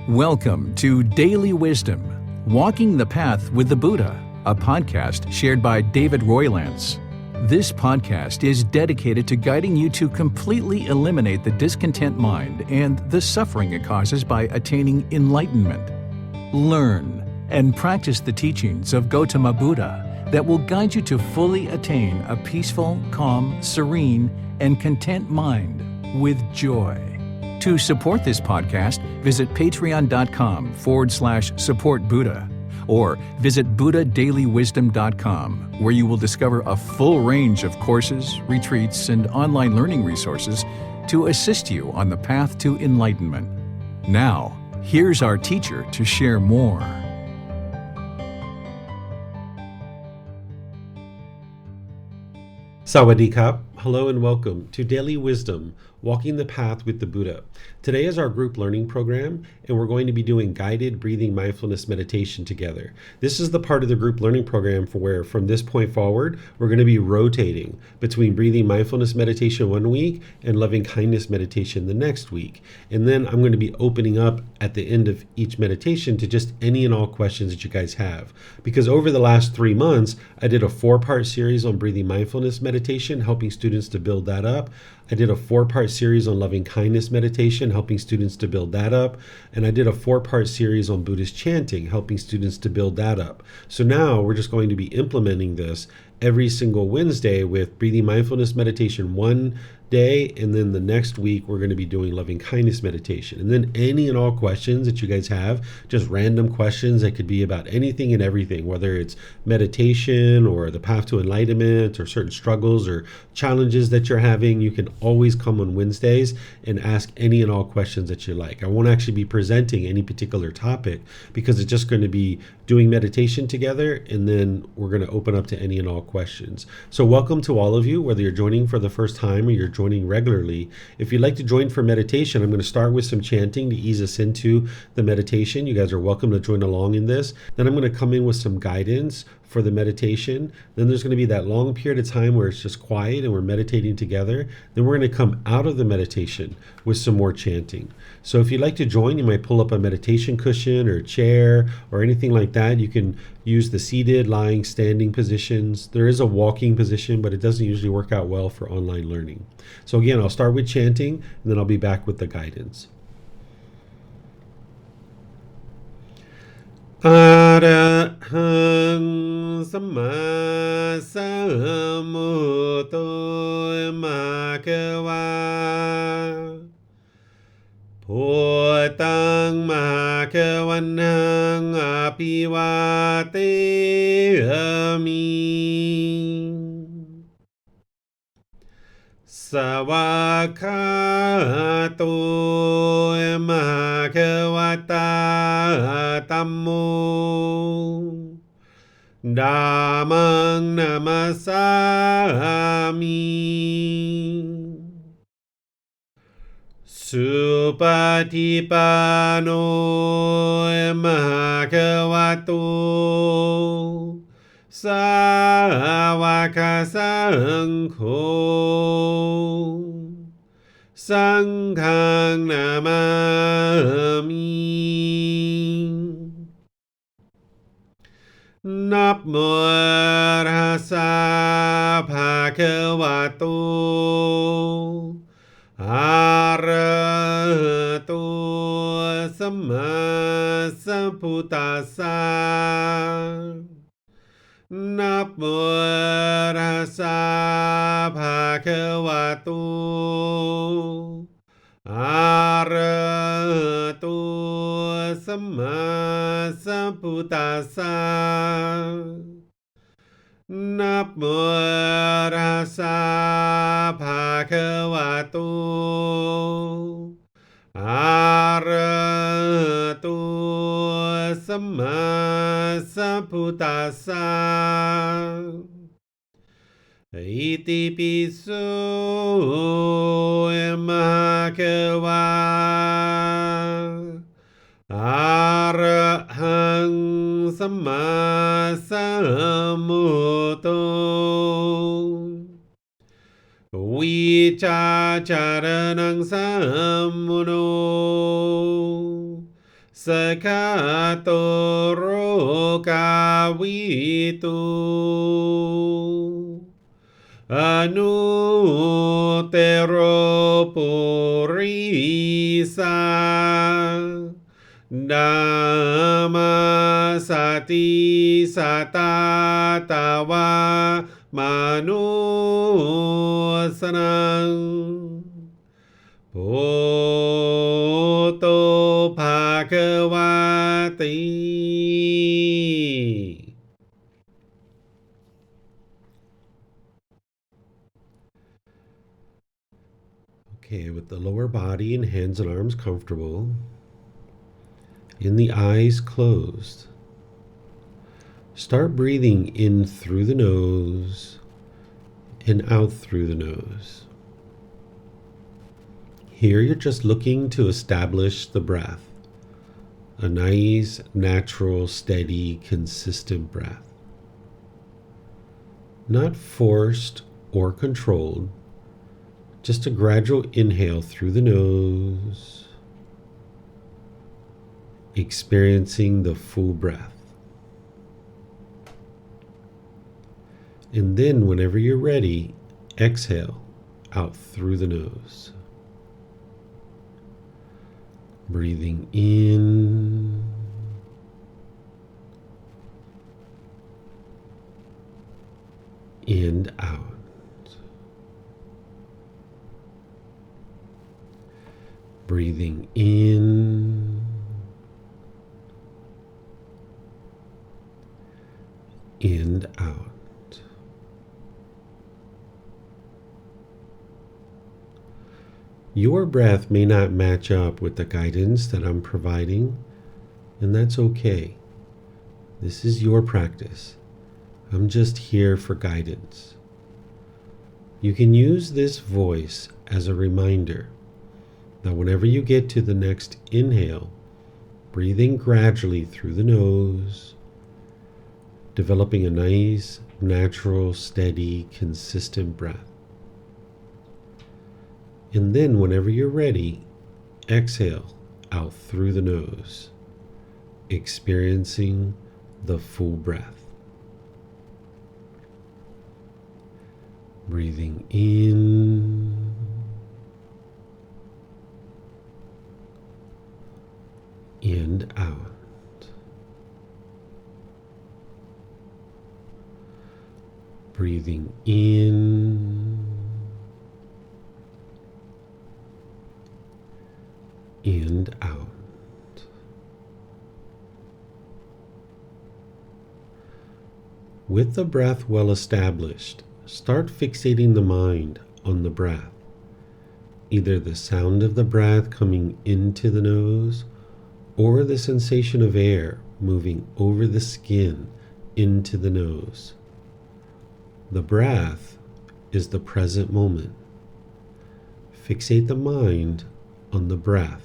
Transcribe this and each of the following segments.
Welcome to Daily Wisdom, Walking the Path with the Buddha, a podcast shared by David Roylance. This podcast is dedicated to guiding you to completely eliminate the discontent mind and the suffering it causes by attaining enlightenment. Learn and practice the teachings of Gautama Buddha that will guide you to fully attain a peaceful, calm, serene, and content mind with joy. To support this podcast, visit patreon.com/support Buddha or visit buddhadailywisdom.com, where you will discover a full range of courses, retreats, and online learning resources to assist you on the path to enlightenment. Now, here's our teacher to share more. Sawadee Kap. Hello and welcome to Daily Wisdom, Walking the Path with the Buddha. Today is our group learning program, and we're going to be doing guided breathing mindfulness meditation together. This is the part of the group learning program for where, from this point forward, we're going to be rotating between breathing mindfulness meditation one week and loving kindness meditation the next week. And then I'm going to be opening up at the end of each meditation to just any and all questions that you guys have. Because over the last 3 months, I did a 4-part series on breathing mindfulness meditation, helping students to build that up. I did a 4-part series on loving kindness meditation, helping students to build that up. And I did a 4-part series on Buddhist chanting, helping students to build that up. So now we're just going to be implementing this every single Wednesday with breathing mindfulness meditation one day, and then the next week we're going to be doing loving kindness meditation. And then any and all questions that you guys have, just random questions that could be about anything and everything, whether it's meditation or the path to enlightenment or certain struggles or challenges that you're having, you can always come on Wednesdays and ask any and all questions that you like. I won't actually be presenting any particular topic because it's just going to be doing meditation together, and then we're going to open up to any and all questions. So welcome to all of you, whether you're joining for the first time or you're joining regularly. If you'd like to join for meditation, I'm going to start with some chanting to ease us into the meditation. You guys are welcome to join along in this. Then I'm going to come in with some guidance for the meditation. Then there's going to be that long period of time where it's just quiet and we're meditating together. Then we're going to come out of the meditation with some more chanting. So if you'd like to join, you might pull up a meditation cushion or chair or anything like that. You can use the seated, lying, standing positions. There is a walking position, but it doesn't usually work out well for online learning. So again, I'll start with chanting, and then I'll be back with the guidance. Arahang Samma Sambuddho Bhagava Bhutang Bhagavanang Apivateyami Savakato Bhagavata Dhammo Dhammang Namasami Supatipano Bhagavato Sāvaka Saṅkho Saṅghang Namami Namo Tassa Bhagavato Arahato Samma Sambuddhassa Namo Tassa Bhagavato Arahato Samma Sambuddhassa Namo Tassa Bhagavato Arahato Samma Sambuddhassa Iti piso Bhagava Arahang Samma Sambuddho Vicacaranang Sammuno สกาโตโรกาวิตุอนุเตโรปุริสาดามาสติสตาตาวามนุสนังโพโตภาควาติ Okay, with the lower body and hands and arms comfortable, and the eyes closed, start breathing in through the nose and out through the nose. Here you're just looking to establish the breath, a nice, natural, steady, consistent breath. Not forced or controlled, just a gradual inhale through the nose, experiencing the full breath. And then whenever you're ready, exhale out through the nose. Breathing in and out. Breathing in and out. Your breath may not match up with the guidance that I'm providing, and that's okay. This is your practice. I'm just here for guidance. You can use this voice as a reminder that whenever you get to the next inhale, breathing gradually through the nose, developing a nice, natural, steady, consistent breath. And then whenever you're ready, exhale out through the nose, experiencing the full breath. Breathing in and out. Breathing in and out. With the breath well established, start fixating the mind on the breath, either the sound of the breath coming into the nose or the sensation of air moving over the skin into the nose. The breath is the present moment. Fixate the mind on the breath,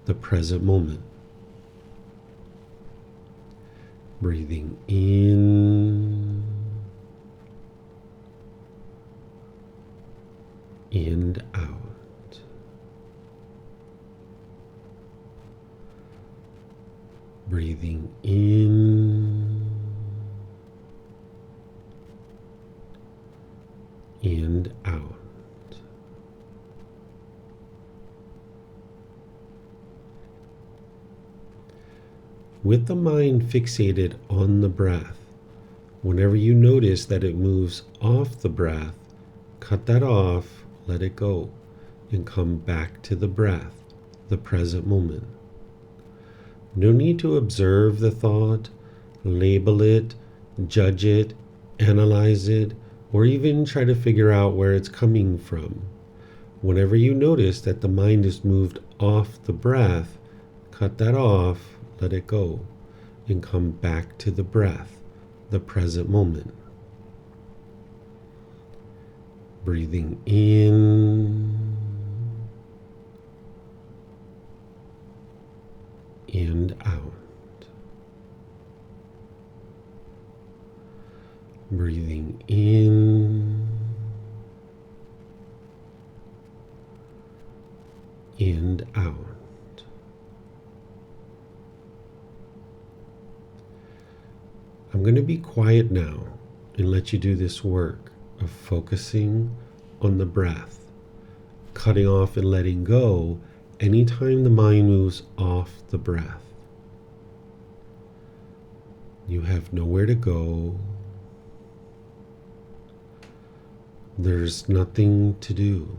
the present moment. Breathing in and out. Breathing in and out. With the mind fixated on the breath, whenever you notice that it moves off the breath, cut that off, let it go, and come back to the breath, the present moment. No need to observe the thought, label it, judge it, analyze it, or even try to figure out where it's coming from. Whenever you notice that the mind is moved off the breath, cut that off, let it go, and come back to the breath, the present moment. Breathing in and out. Breathing in and out. I'm going to be quiet now and let you do this work of focusing on the breath, cutting off and letting go anytime the mind moves off the breath. You have nowhere to go. There's nothing to do.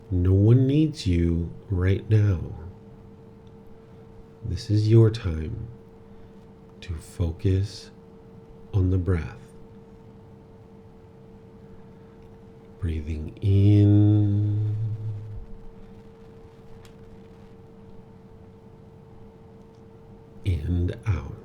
No one needs you right now. This is your time to focus on the breath. Breathing in and out.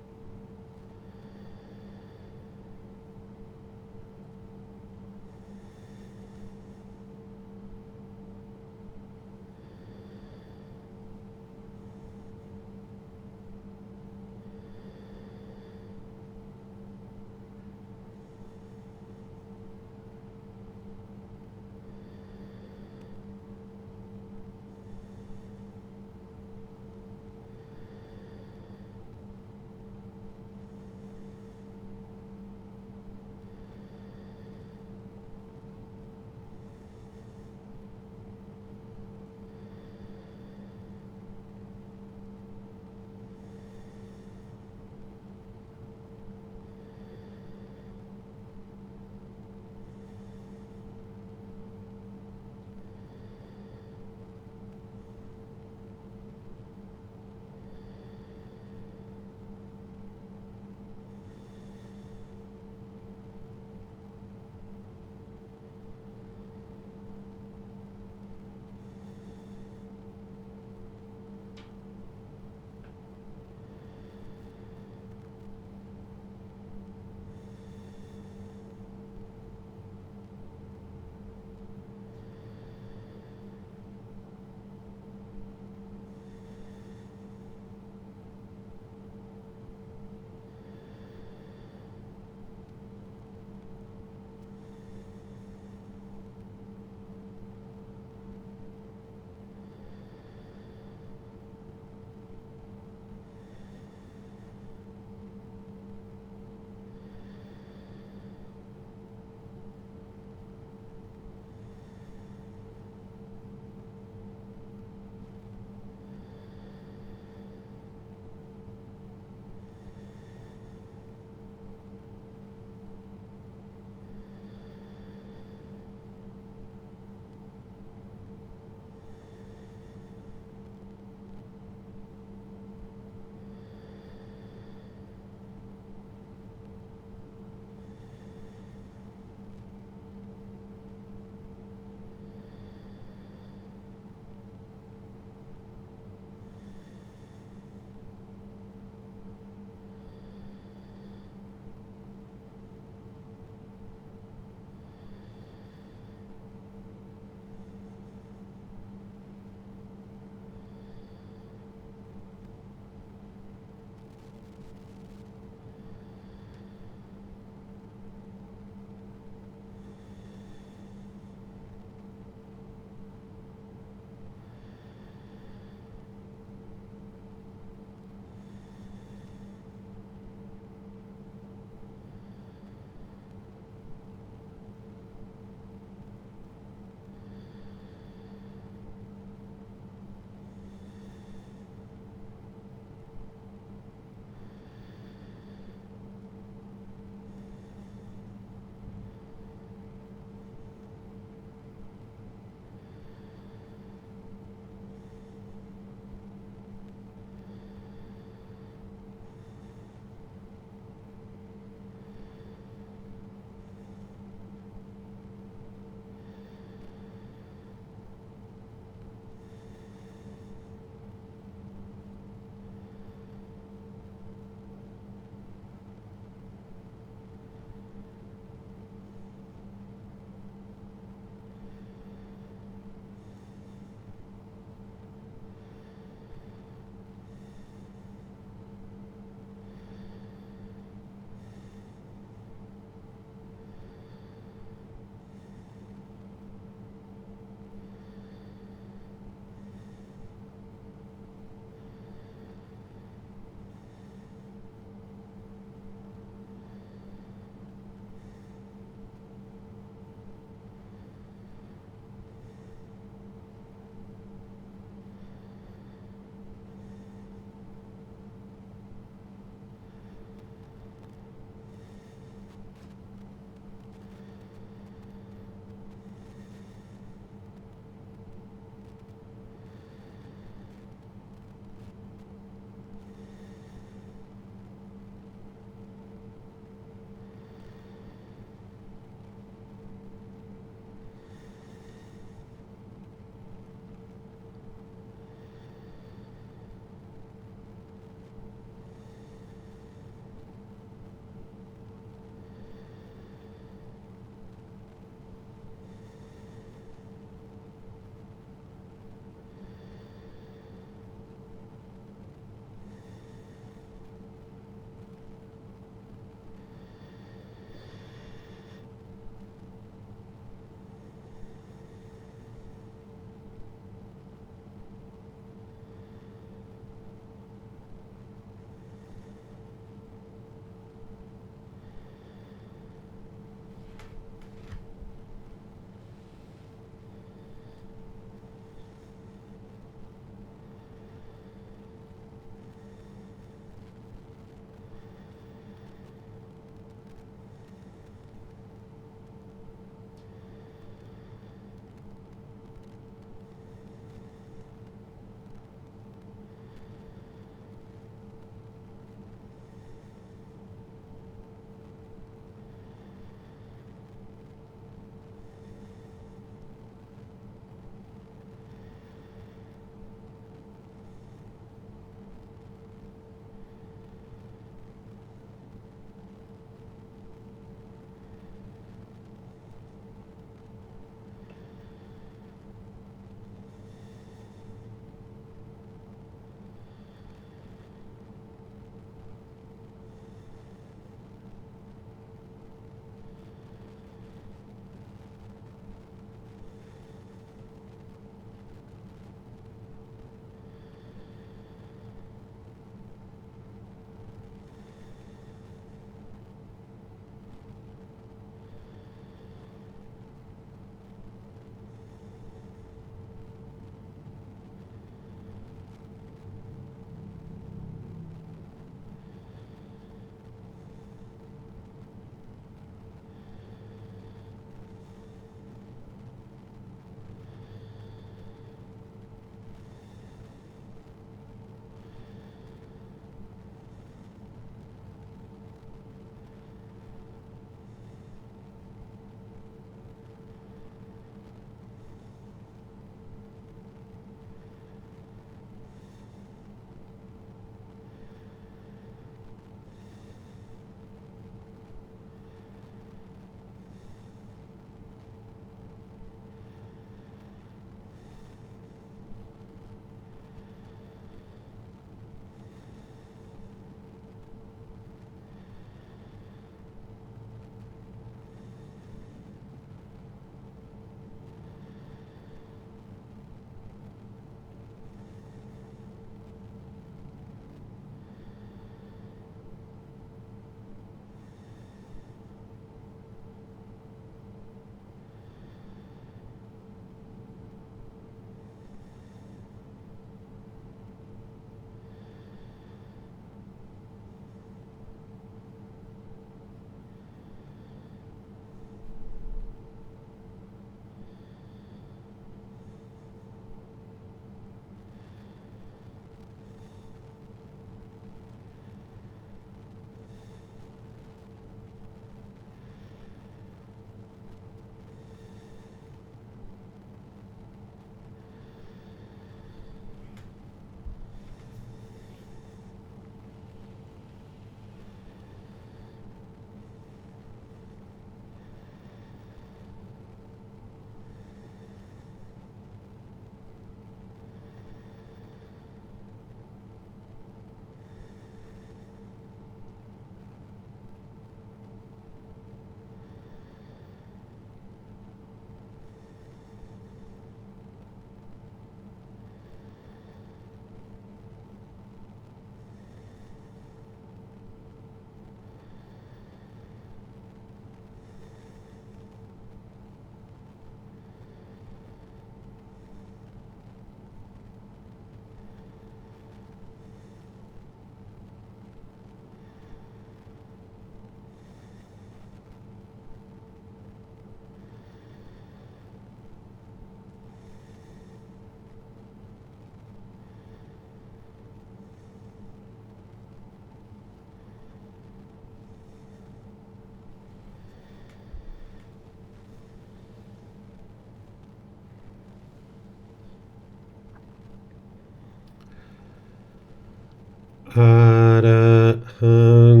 อะระหัง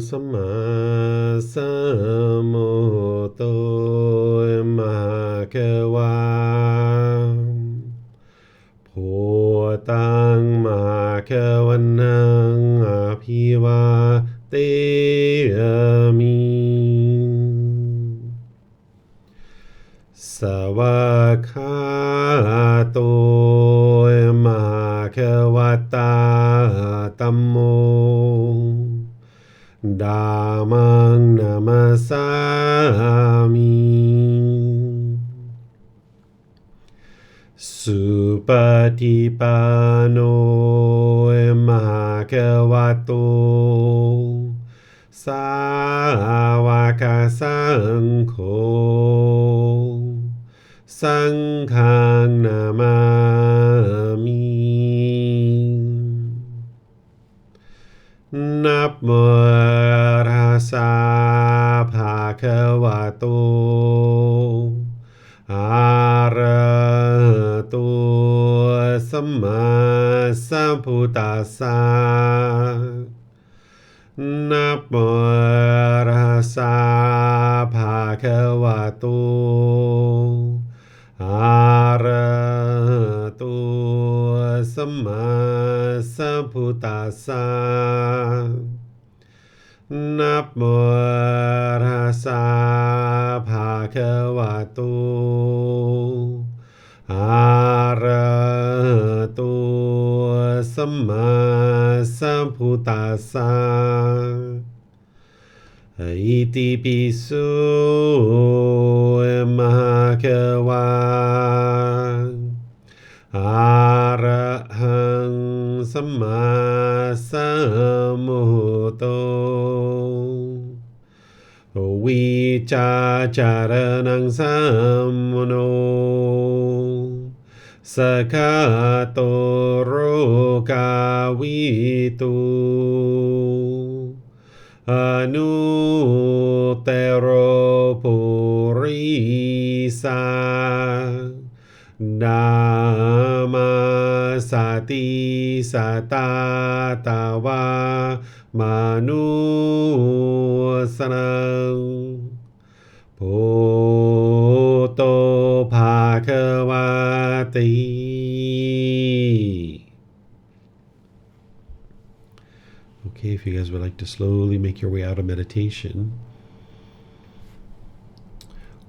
สัมมาสัมพุทโธมหาเขวาพุทธังมหาเขวันนังอภิวาเทมิ สวากขาโตมหาเขวตาธัมโมธัมมังนามัสสามิสุปฏิปันโนมหาเขวโตสาวกสังโฆสังฆังนามามินับโมตัสสะภะคะวะโตอะระหะโตสัมมาสัมพุทธัสสะนะโมตัสสะภะคะวะโตอะระหะโตสัมมาสัมพุทธัสสะนะโมตัสสะภะคะวะโตอะระหะโตสัมมาสัมพุทธัสสะอิติปิโสมหาเขวาอะระหังสัมมาสัมพุทโธวิจาจารนังสัมมโนสกขาโตโรกาวิตุอนุเตโรปุริสานามาสติสตาตาวามนุสนังพุทโธภาควาติ Okay, if you guys would like to slowly make your way out of meditation.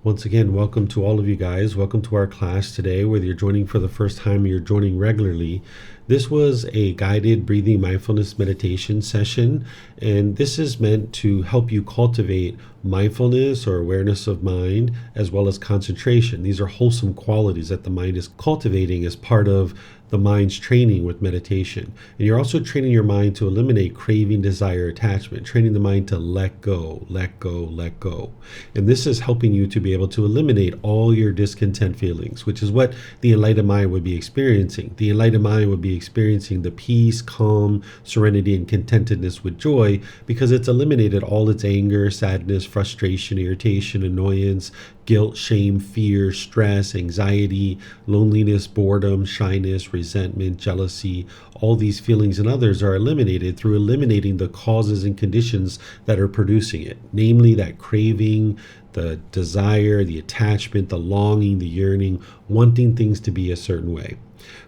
Once again, welcome to all of you guys. Welcome to our class today, whether you're joining for the first time or you're joining regularly. This was a guided breathing mindfulness meditation session, and this is meant to help you cultivate mindfulness or awareness of mind, as well as concentration. These are wholesome qualities that the mind is cultivating as part of the mind's training with meditation. And you're also training your mind to eliminate craving, desire, attachment, training the mind to let go, let go, let go. And this is helping you to be able to eliminate all your discontent feelings, which is what the enlightened mind would be experiencing. The enlightened mind would be experiencing the peace, calm, serenity, and contentedness with joy because it's eliminated all its anger, sadness, frustration, irritation, annoyance, guilt, shame, fear, stress, anxiety, loneliness, boredom, shyness, resentment, jealousy. All these feelings in others are eliminated through eliminating the causes and conditions that are producing it, namely that craving, the desire, the attachment, the longing, the yearning, wanting things to be a certain way.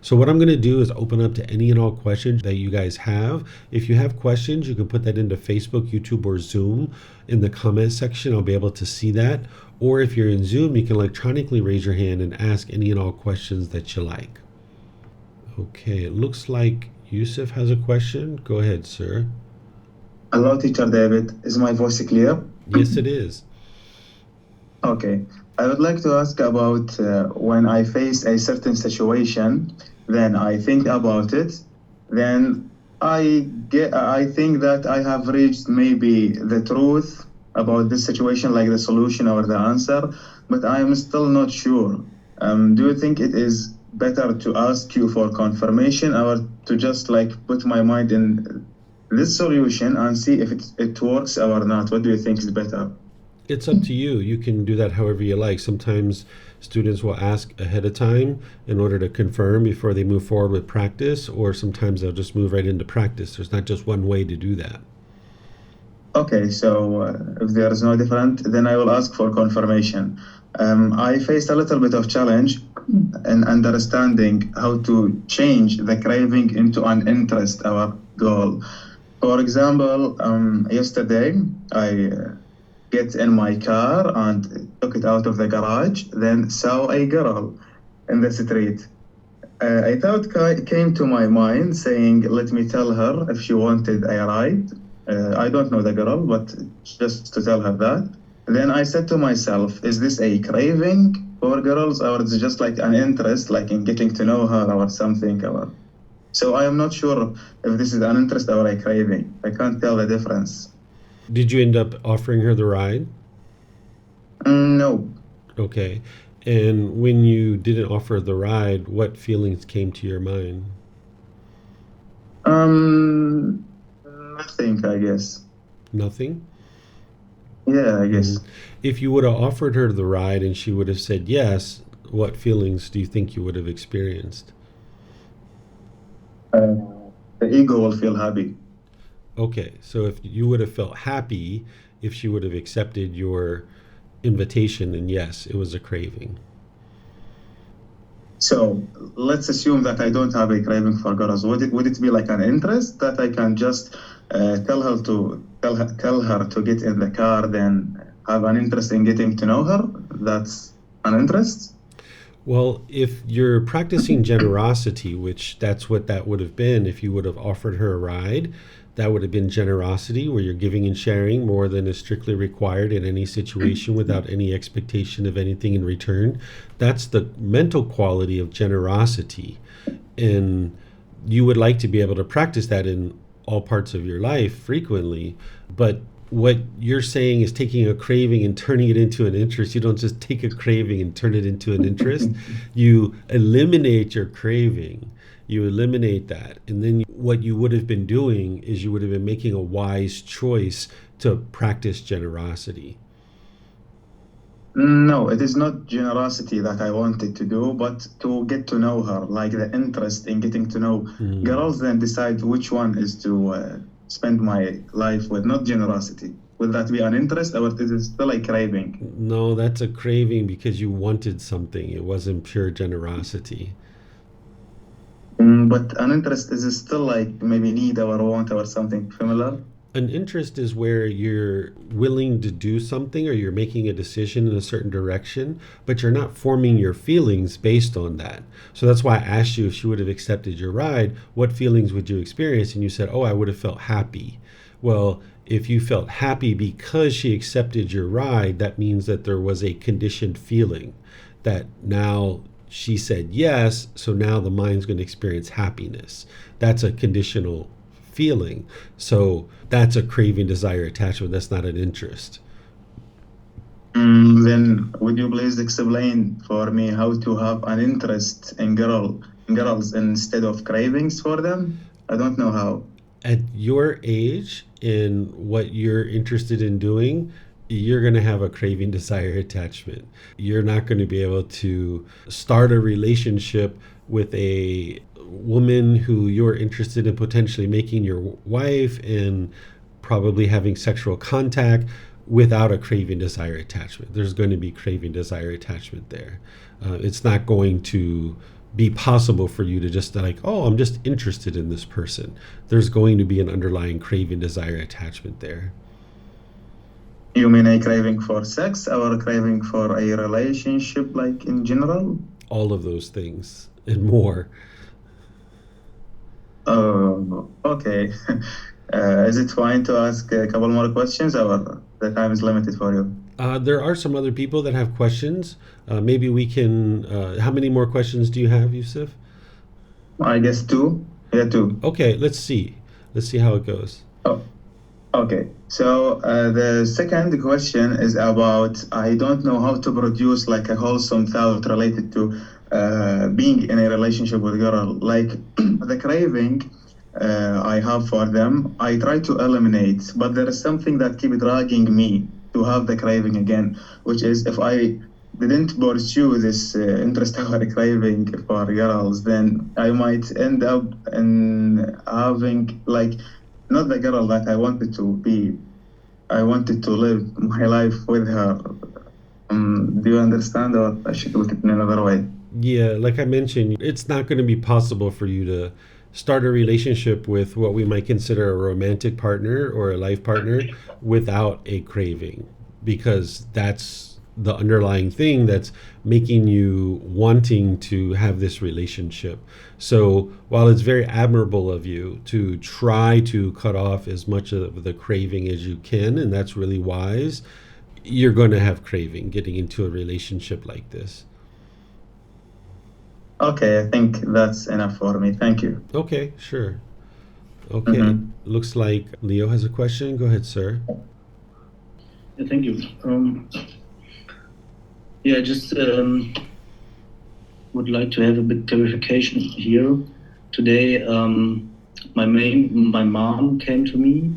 So what I'm going to do is open up to any and all questions that you guys have. If you have questions, you can put that into Facebook, YouTube, or Zoom in the comment section. I'll be able to see that. Or if you're in Zoom, you can electronically raise your hand and ask any and all questions that you like. Okay, it looks like Yusuf has a question. Go ahead, sir. Hello, Teacher David. Is my voice clear? Yes, it is. Okay. I would like to ask about when I face a certain situation, then I think about it, then I think that I have reached maybe the truth about this situation, like the solution or the answer, but I am still not sure. Do you think it is better to ask you for confirmation or to just like put my mind in this solution and see if it works or not? What do you think is better? It's up to you. You can do that however you like. Sometimes students will ask ahead of time in order to confirm before they move forward with practice, or sometimes they'll just move right into practice. There's not just one way to do that. Okay, so if there is no different, then I will ask for confirmation. I faced a little bit of challenge in understanding how to change the craving into an interest, our goal. For example, yesterday I get in my car and took it out of the garage, then saw a girl in the street. I thought came to my mind saying, let me tell her if she wanted a ride. I don't know the girl, but just to tell her that. Then I said to myself, is this a craving for girls, or is it just like an interest, like in getting to know her or something? So I am not sure if this is an interest or a craving. I can't tell the difference. Did you end up offering her the ride? No. Okay. And when you didn't offer the ride, what feelings came to your mind? Nothing, I guess. Nothing? Yeah, I guess. If you would have offered her the ride and she would have said yes, what feelings do you think you would have experienced? The ego will feel happy. Okay, so if you would have felt happy if she would have accepted your invitation, then yes, it was a craving. So let's assume that I don't have a craving for girls. Would it be like an interest that I can just tell her to get in the car, then have an interest in getting to know her? That's an interest? Well, if you're practicing generosity, which that's what that would have been, if you would have offered her a ride, that would have been generosity, where you're giving and sharing more than is strictly required in any situation without any expectation of anything in return. That's the mental quality of generosity. And you would like to be able to practice that in all parts of your life frequently. But what you're saying is taking a craving and turning it into an interest. You don't just take a craving and turn it into an interest. You eliminate your craving. You eliminate that. And then what you would have been doing is you would have been making a wise choice to practice generosity. No, it is not generosity that I wanted to do, but to get to know her, like the interest in getting to know girls, then decide which one is to spend my life with, not generosity. Would that be an interest, or is it still a craving? No, that's a craving because you wanted something. It wasn't pure generosity. But an interest is still like maybe need or want or something similar. An interest is where you're willing to do something or you're making a decision in a certain direction, but you're not forming your feelings based on that. So that's why I asked you if she would have accepted your ride, what feelings would you experience? And you said, oh, I would have felt happy. Well, if you felt happy because she accepted your ride, that means that there was a conditioned feeling that now she said yes, so now the mind's going to experience happiness. That's a conditional feeling. So that's a craving, desire, attachment. That's not an interest. Then would you please explain for me how to have an interest in girls instead of cravings for them? I don't know how. At your age, in what you're interested in doing, you're going to have a craving, desire, attachment. You're not going to be able to start a relationship with a woman who you're interested in potentially making your wife and probably having sexual contact without a craving, desire, attachment. There's going to be craving, desire, attachment there. It's not going to be possible for you to just like, oh, I'm just interested in this person. There's going to be an underlying craving, desire, attachment there. You mean a craving for sex or a craving for a relationship, like in general? All of those things and more. Oh, okay. Is it fine to ask a couple more questions, or the time is limited for you? There are some other people that have questions. Maybe we can, how many more questions do you have, Yusuf? I guess two. Yeah, two. Okay, let's see. Let's see how it goes. Oh, okay. So the second question is about I don't know how to produce like a wholesome thought related to being in a relationship with a girl. Like the craving I have for them, I try to eliminate, but there is something that keep dragging me to have the craving again, which is if I didn't pursue this interest or craving for girls, then I might end up in having like not the girl that I wanted to be. I wanted to live my life with her. Do you understand, or I should put it in another way? Yeah, like I mentioned, it's not going to be possible for you to start a relationship with what we might consider a romantic partner or a life partner without a craving, because that's the underlying thing that's making you wanting to have this relationship. So while it's very admirable of you to try to cut off as much of the craving as you can, and that's really wise, you're going to have craving getting into a relationship like this. Okay, I think that's enough for me. Thank you. Okay, sure. Okay, looks like Leo has a question. Go ahead, sir. Yeah, thank you. I just would like to have a bit clarification here. Today, my mom came to me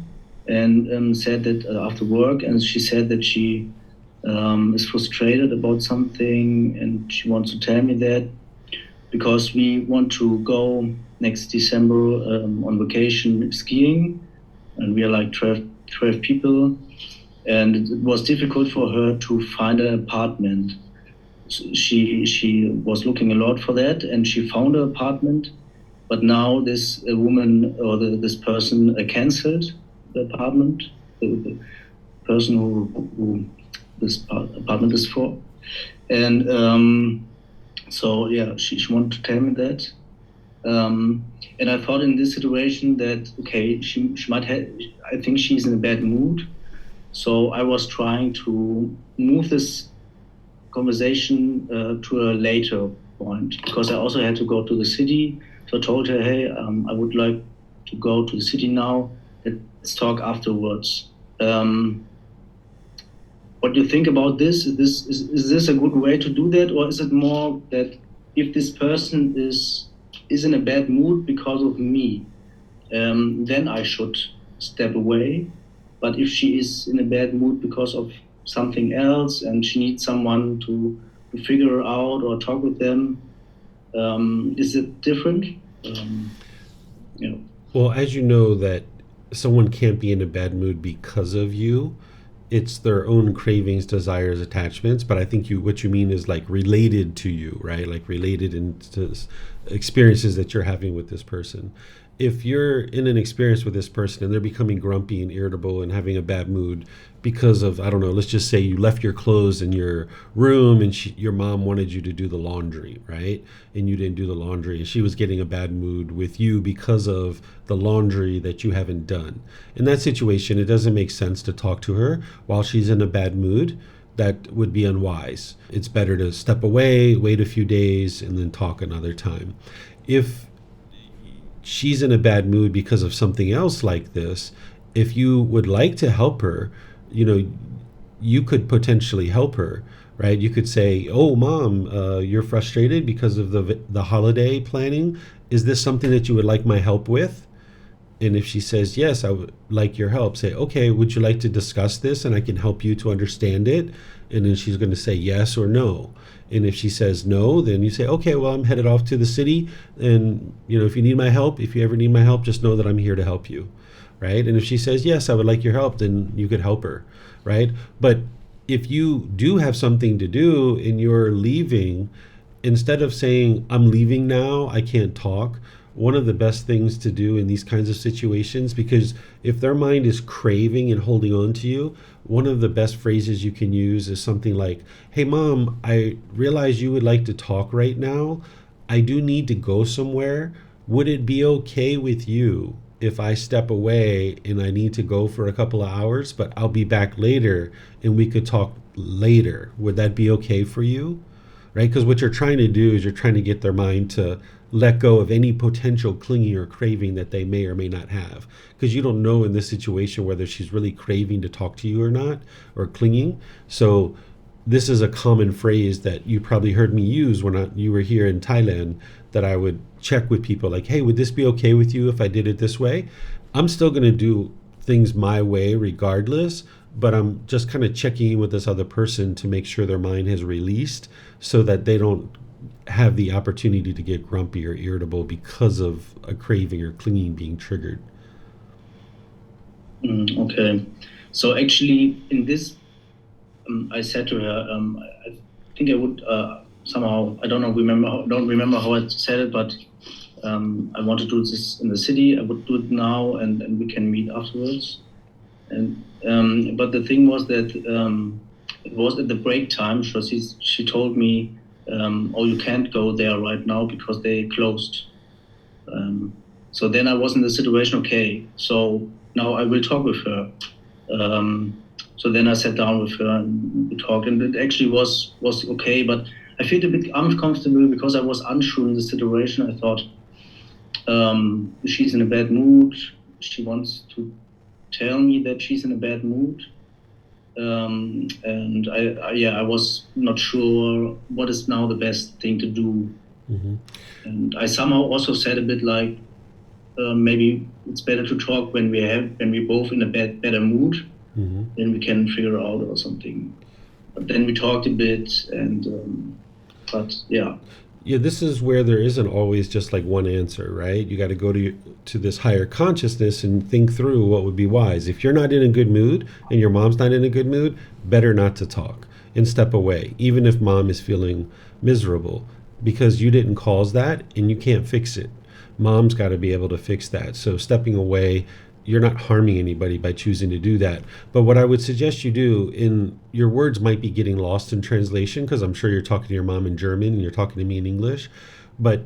and said that after work, and she said that she is frustrated about something, and she wants to tell me that because we want to go next December on vacation skiing, and we are like 12 people, and it was difficult for her to find an apartment. She was looking a lot for that, and she found an apartment, but now this woman or this person canceled the apartment, the person who this apartment is for, and so yeah, she wanted to tell me that, and I thought in this situation that okay, she might have. I think she's in a bad mood, so I was trying to move this conversation to a later point, because I also had to go to the city. So I told her, hey, I would like to go to the city now. Let's talk afterwards. What do you think about this? Is this a good way to do that, or is it more that if this person is in a bad mood because of me, then I should step away? But if she is in a bad mood because of something else and she needs someone to figure out or talk with them, is it different? Well, as you know, that someone can't be in a bad mood because of you. It's their own cravings, desires, attachments. But I think what you mean is like related to you, right? Like related into experiences that you're having with this person. If you're in an experience with this person and they're becoming grumpy and irritable and having a bad mood because of, I don't know, let's just say you left your clothes in your room and your mom wanted you to do the laundry, right? And you didn't do the laundry, and she was getting a bad mood with you because of the laundry that you haven't done. In that situation, it doesn't make sense to talk to her while she's in a bad mood. That would be unwise. It's better to step away, wait a few days, and then talk another time. If she's in a bad mood because of something else like this, if you would like to help her, you could potentially help her, right? You could say, oh, Mom, you're frustrated because of the holiday planning. Is this something that you would like my help with? And if she says, yes, I would like your help, say, okay, would you like to discuss this and I can help you to understand it? And then she's going to say yes or no. And if she says no, then you say, okay, well, I'm headed off to the city. And, if you need my help, if you ever need my help, just know that I'm here to help you, right? And if she says, yes, I would like your help, then you could help her, right? But if you do have something to do and you're leaving, instead of saying, I'm leaving now, I can't talk, one of the best things to do in these kinds of situations, because if their mind is craving and holding on to you, one of the best phrases you can use is something like, hey, Mom, I realize you would like to talk right now. I do need to go somewhere. Would it be okay with you if I step away and I need to go for a couple of hours, but I'll be back later and we could talk later? Would that be okay for you? Right? Because what you're trying to do is you're trying to get their mind to let go of any potential clinging or craving that they may or may not have. Because you don't know in this situation whether she's really craving to talk to you or not, or clinging. So this is a common phrase that you probably heard me use when you were here in Thailand, that I would check with people like, hey, would this be okay with you if I did it this way? I'm still going to do things my way regardless, but I'm just kind of checking in with this other person to make sure their mind has released so that they don't have the opportunity to get grumpy or irritable because of a craving or clinging being triggered. Okay. So actually, in this, I said to her, I think I would somehow, I don't remember how I said it, but I want to do this in the city. I would do it now, and we can meet afterwards. And but the thing was that it was at the break time. So she told me, "Oh, you can't go there right now because they closed." So then I was in the situation. Okay, so now I will talk with her. So then I sat down with her and we talked, and it actually was okay. But I felt a bit uncomfortable because I was unsure in the situation. I thought she's in a bad mood. She wants to tell me that she's in a bad mood, and I was not sure what is now the best thing to do. And I somehow also said a bit like maybe it's better to talk when we're both in a better mood. Then we can figure out or something. But then we talked a bit, and but yeah. Yeah, this is where there isn't always just like one answer, right? You got to go to this higher consciousness and think through what would be wise. If you're not in a good mood and your mom's not in a good mood, better not to talk and step away, even if mom is feeling miserable, because you didn't cause that and you can't fix it. Mom's got to be able to fix that. So stepping away, you're not harming anybody by choosing to do that. But what I would suggest you do, in your words might be getting lost in translation, because I'm sure you're talking to your mom in German and you're talking to me in English, but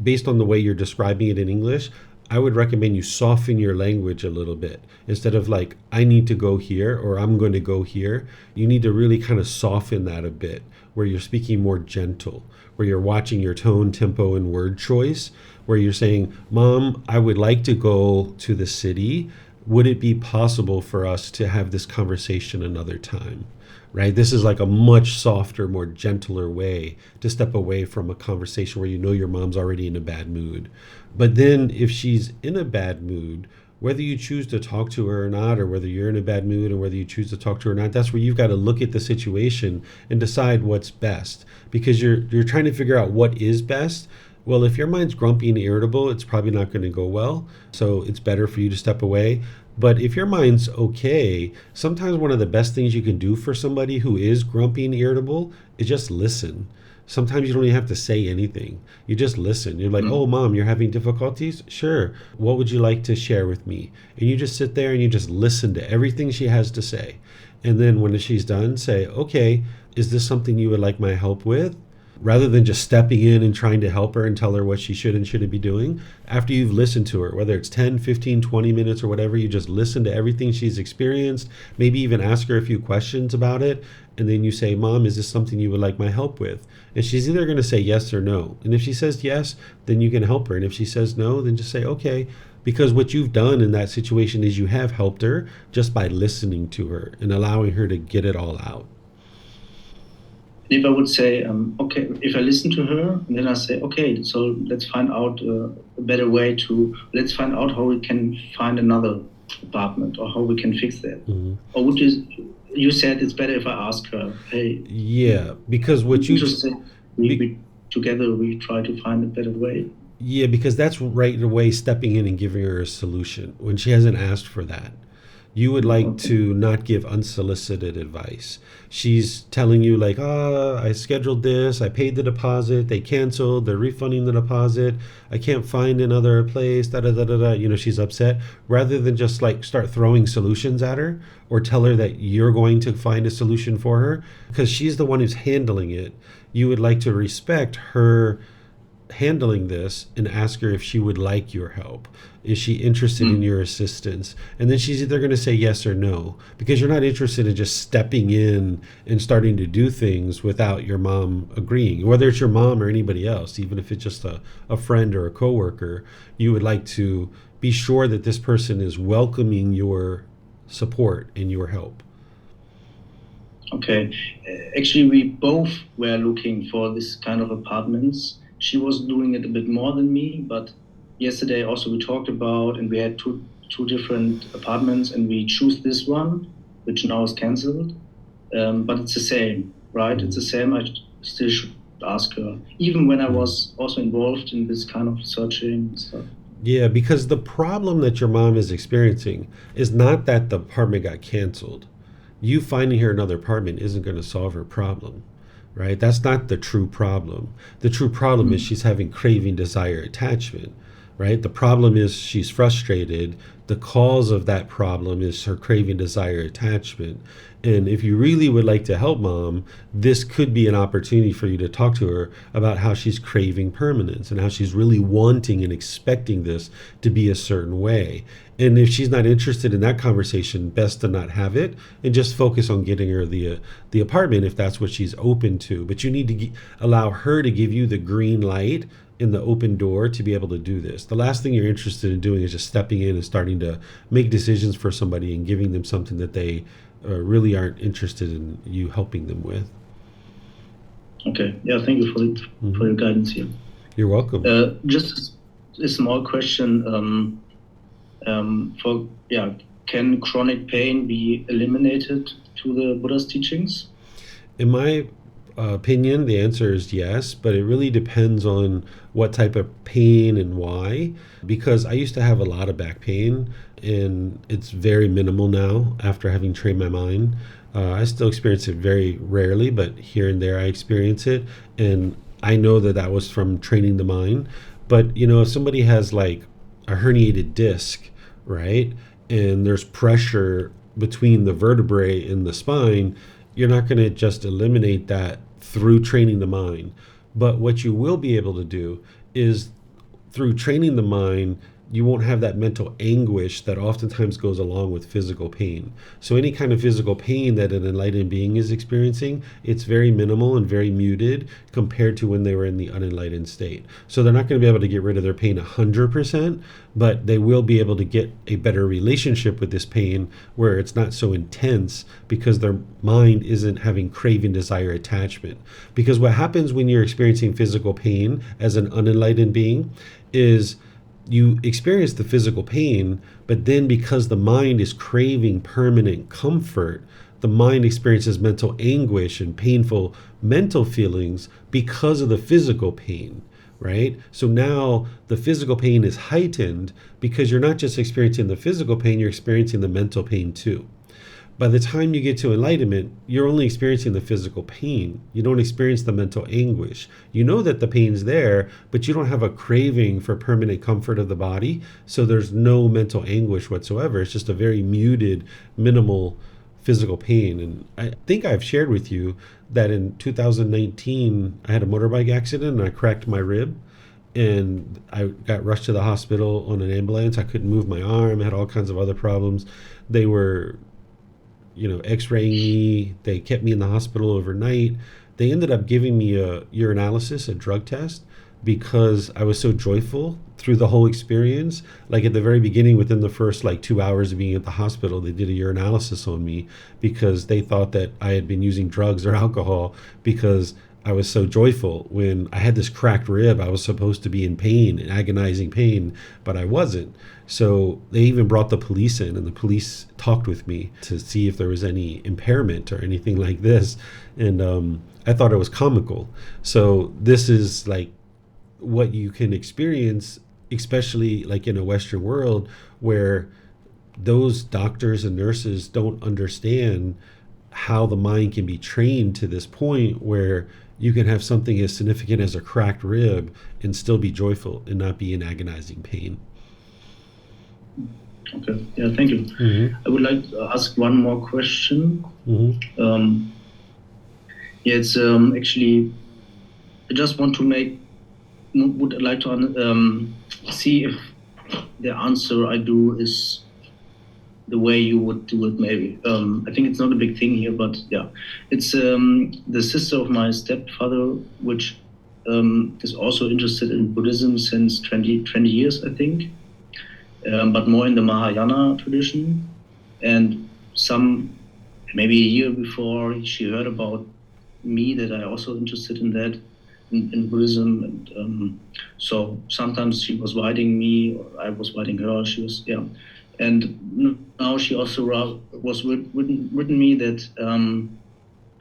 based on the way you're describing it in English, I would recommend you soften your language a little bit. Instead of like, I need to go here or I'm going to go here, you need to really kind of soften that a bit, where you're speaking more gentle, where you're watching your tone, tempo, and word choice, where you're saying, Mom, I would like to go to the city. Would it be possible for us to have this conversation another time? Right? This is like a much softer, more gentler way to step away from a conversation where you know your mom's already in a bad mood. But then if she's in a bad mood, whether you choose to talk to her or not, or whether you're in a bad mood and whether you choose to talk to her or not, that's where you've got to look at the situation and decide what's best, because you're trying to figure out what is best. Well, if your mind's grumpy and irritable, it's probably not going to go well. So it's better for you to step away. But if your mind's okay, sometimes one of the best things you can do for somebody who is grumpy and irritable is just listen. Sometimes you don't even have to say anything. You just listen. You're like, oh, Mom, you're having difficulties? Sure. What would you like to share with me? And you just sit there and you just listen to everything she has to say. And then when she's done, say, okay, is this something you would like my help with? Rather than just stepping in and trying to help her and tell her what she should and shouldn't be doing. After you've listened to her, whether it's 10, 15, 20 minutes or whatever, you just listen to everything she's experienced, maybe even ask her a few questions about it. And then you say, Mom, is this something you would like my help with? And she's either going to say yes or no. And if she says yes, then you can help her. And if she says no, then just say, okay. Because what you've done in that situation is you have helped her just by listening to her and allowing her to get it all out. If I would say, okay, if I listen to her, and then I say, okay, so let's find out a better way let's find out how we can find another apartment or how we can fix that. Or would you said it's better if I ask her, hey. Yeah, because what you just say, we together we try to find a better way. Yeah, because that's right away stepping in and giving her a solution when she hasn't asked for that. You would like to not give unsolicited advice. She's telling you like, I scheduled this, I paid the deposit, they canceled, they're refunding the deposit, I can't find another place, she's upset. Rather than just like start throwing solutions at her or tell her that you're going to find a solution for her, because she's the one who's handling it. You would like to respect her handling this and ask her if she would like your help. Is she interested in your assistance? And then she's either going to say yes or no, because you're not interested in just stepping in and starting to do things without your mom agreeing. Whether it's your mom or anybody else, even if it's just a friend or a coworker, you would like to be sure that this person is welcoming your support and your help. Okay. Actually, we both were looking for this kind of apartments. She was doing it a bit more than me, but yesterday also we talked about, and we had two two different apartments, and we choose this one, which now is cancelled. But it's the same, right? It's the same. I still should ask her, even when I was also involved in this kind of searching and stuff. Yeah, because the problem that your mom is experiencing is not that the apartment got canceled. You finding her another apartment isn't going to solve her problem, right? That's not the true problem. The true problem is she's having craving, desire, attachment, right? The problem is she's frustrated. The cause of that problem is her craving, desire, attachment. And if you really would like to help mom, this could be an opportunity for you to talk to her about how she's craving permanence and how she's really wanting and expecting this to be a certain way. And if she's not interested in that conversation, best to not have it and just focus on getting her the apartment if that's what she's open to. But you need to allow her to give you the green light in the open door to be able to do this. The last thing you're interested in doing is just stepping in and starting to make decisions for somebody and giving them something that they really aren't interested in you helping them with. Okay. Yeah, thank you for your guidance here. You're welcome. Just a small question. Can chronic pain be eliminated to the Buddha's teachings? In my opinion, the answer is yes, but it really depends on what type of pain and why. Because I used to have a lot of back pain, and it's very minimal now after having trained my mind. I still experience it very rarely, but here and there I experience it, and I know that was from training the mind. But if somebody has like a herniated disc, right, and there's pressure between the vertebrae and the spine, you're not going to just eliminate that through training the mind. But what you will be able to do is through training the mind, you won't have that mental anguish that oftentimes goes along with physical pain. So any kind of physical pain that an enlightened being is experiencing, it's very minimal and very muted compared to when they were in the unenlightened state. So they're not going to be able to get rid of their pain 100%, but they will be able to get a better relationship with this pain where it's not so intense because their mind isn't having craving, desire, attachment. Because what happens when you're experiencing physical pain as an unenlightened being is you experience the physical pain, but then because the mind is craving permanent comfort, the mind experiences mental anguish and painful mental feelings because of the physical pain, right? So now the physical pain is heightened because you're not just experiencing the physical pain, you're experiencing the mental pain too. By the time you get to enlightenment, you're only experiencing the physical pain. You don't experience the mental anguish. You know that the pain's there, but you don't have a craving for permanent comfort of the body. So there's no mental anguish whatsoever. It's just a very muted, minimal physical pain. And I think I've shared with you that in 2019, I had a motorbike accident and I cracked my rib. And I got rushed to the hospital on an ambulance. I couldn't move my arm, had all kinds of other problems. They were x-raying me. They kept me in the hospital overnight. They ended up giving me a urinalysis, a drug test, because I was so joyful through the whole experience. Like at the very beginning, within the first 2 hours of being at the hospital, they did a urinalysis on me because they thought that I had been using drugs or alcohol because I was so joyful. When I had this cracked rib, I was supposed to be in pain, in agonizing pain, but I wasn't. So they even brought the police in, and the police talked with me to see if there was any impairment or anything like this. And I thought it was comical. So this is what you can experience, especially in a Western world where those doctors and nurses don't understand how the mind can be trained to this point where you can have something as significant as a cracked rib and still be joyful and not be in agonizing pain. Okay. Yeah, thank you. Mm-hmm. I would like to ask one more question. Mm-hmm. It's actually, I just would like to see if the answer I do is the way you would do it, maybe. I think it's not a big thing here, but yeah. It's the sister of my stepfather, which is also interested in Buddhism since 20 years, I think, but more in the Mahayana tradition. And maybe a year before, she heard about me that I also interested in that, in Buddhism. And so sometimes she was inviting me, or I was inviting her. She was, And now she also was written me that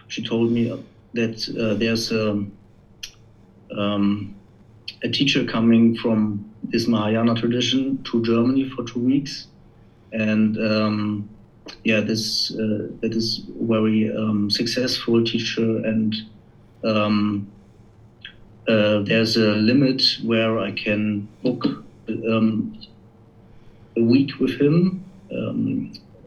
she told me that there's a teacher coming from this Mahayana tradition to Germany for 2 weeks, and that is very successful teacher, and there's a limit where I can book a week with him.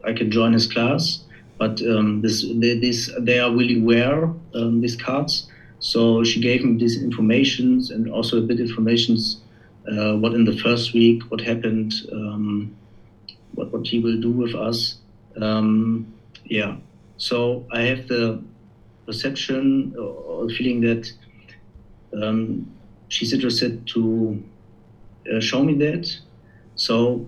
I can join his class, but they are really rare, these cards. So she gave me these informations and also a bit informations what in the first week, what happened, what he will do with us. So I have the perception or feeling that she's interested to show me that. So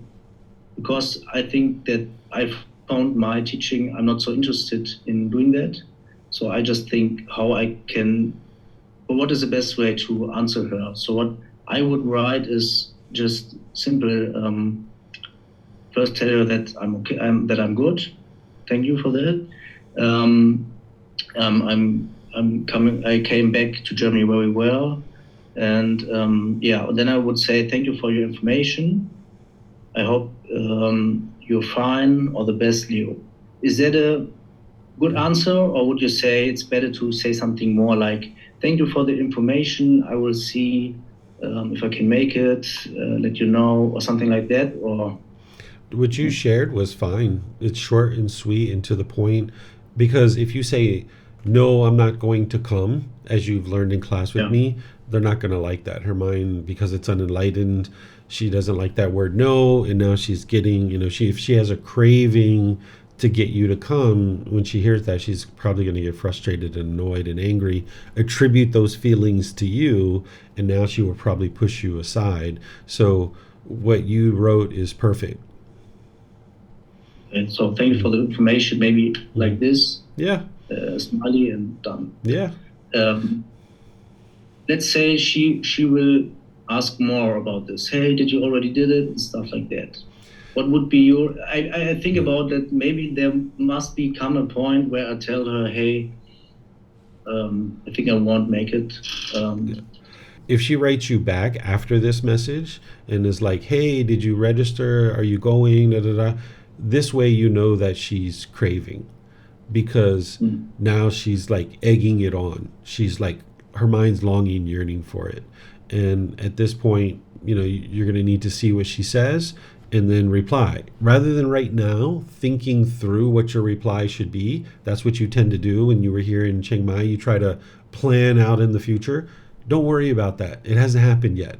because I think that I've found my teaching, I'm not so interested in doing that. So I just think how I can, or what is the best way to answer her. So what I would write is just simple. First, tell her that I'm okay, that I'm good. Thank you for that. I'm coming. I came back to Germany very well, and then I would say thank you for your information. I hope you're fine, or the best, Leo. Is that a good answer, or would you say it's better to say something more like, thank you for the information, I will see if I can make it, let you know, or something like that? Or What you shared was fine. It's short and sweet and to the point. Because if you say, no, I'm not going to come, as you've learned in class with me, they're not going to like that. Her mind, because it's unenlightened, she doesn't like that word no. And now she's getting, if she has a craving to get you to come, when she hears that, she's probably going to get frustrated and annoyed and angry, attribute those feelings to you, and now she will probably push you aside. So what you wrote is perfect. And so thank you for the information, maybe like this. Yeah. Smiley and done. Yeah. Let's say she will ask more about this. Hey, did you already did it? And stuff like that. What would be your, I think about that, maybe there must become a point where I tell her, hey, I think I won't make it. If she writes you back after this message and is like, hey, did you register? Are you going? Da, da, da. This way you know that she's craving, because now she's like egging it on. She's like, her mind's longing, yearning for it. And at this point, you're going to need to see what she says and then reply. Rather than right now thinking through what your reply should be. That's what you tend to do when you were here in Chiang Mai. You try to plan out in the future. Don't worry about that. It hasn't happened yet.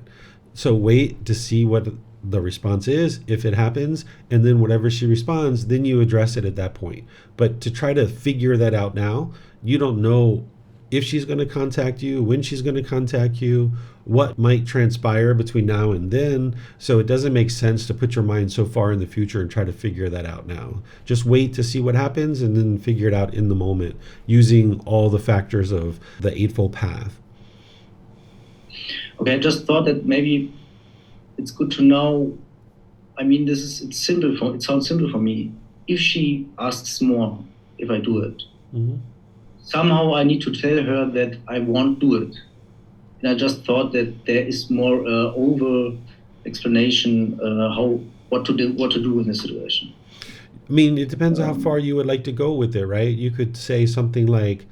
So wait to see what the response is, if it happens, and then whatever she responds, then you address it at that point. But to try to figure that out now, you don't know if she's going to contact you, when she's going to contact you, what might transpire between now and then. So it doesn't make sense to put your mind so far in the future and try to figure that out now. Just wait to see what happens and then figure it out in the moment using all the factors of the Eightfold Path. Okay, I just thought that maybe it's good to know. I mean, it sounds simple for me. If she asks more, if I do it, somehow I need to tell her that I won't do it. And I just thought that there is more over explanation what to do in this situation. I mean, it depends on how far you would like to go with it, right? You could say something like,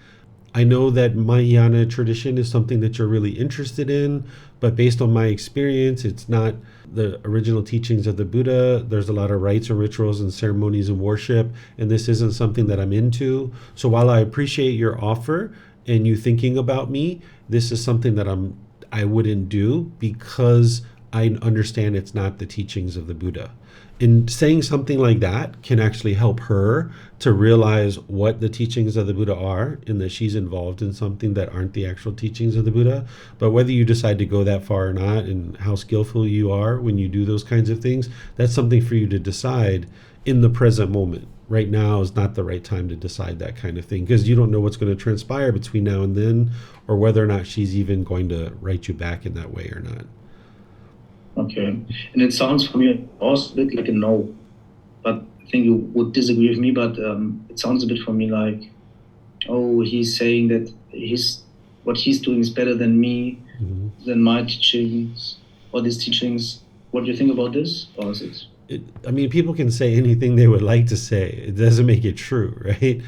I know that Mahayana tradition is something that you're really interested in, but based on my experience, it's not the original teachings of the Buddha. There's a lot of rites and rituals and ceremonies and worship, and this isn't something that I'm into. So while I appreciate your offer and you thinking about me, this is something that I wouldn't do because I understand it's not the teachings of the Buddha. And saying something like that can actually help her to realize what the teachings of the Buddha are and that she's involved in something that aren't the actual teachings of the Buddha. But whether you decide to go that far or not and how skillful you are when you do those kinds of things, that's something for you to decide in the present moment. Right now is not the right time to decide that kind of thing because you don't know what's going to transpire between now and then or whether or not she's even going to write you back in that way or not. Okay. And it sounds for me also a bit like a no. but I think you would disagree with me, but it sounds a bit for me like, oh, he's saying that what he's doing is better than me, than my teachings, or these teachings. What do you think about this? Or is it? I mean, people can say anything they would like to say. It doesn't make it true, right?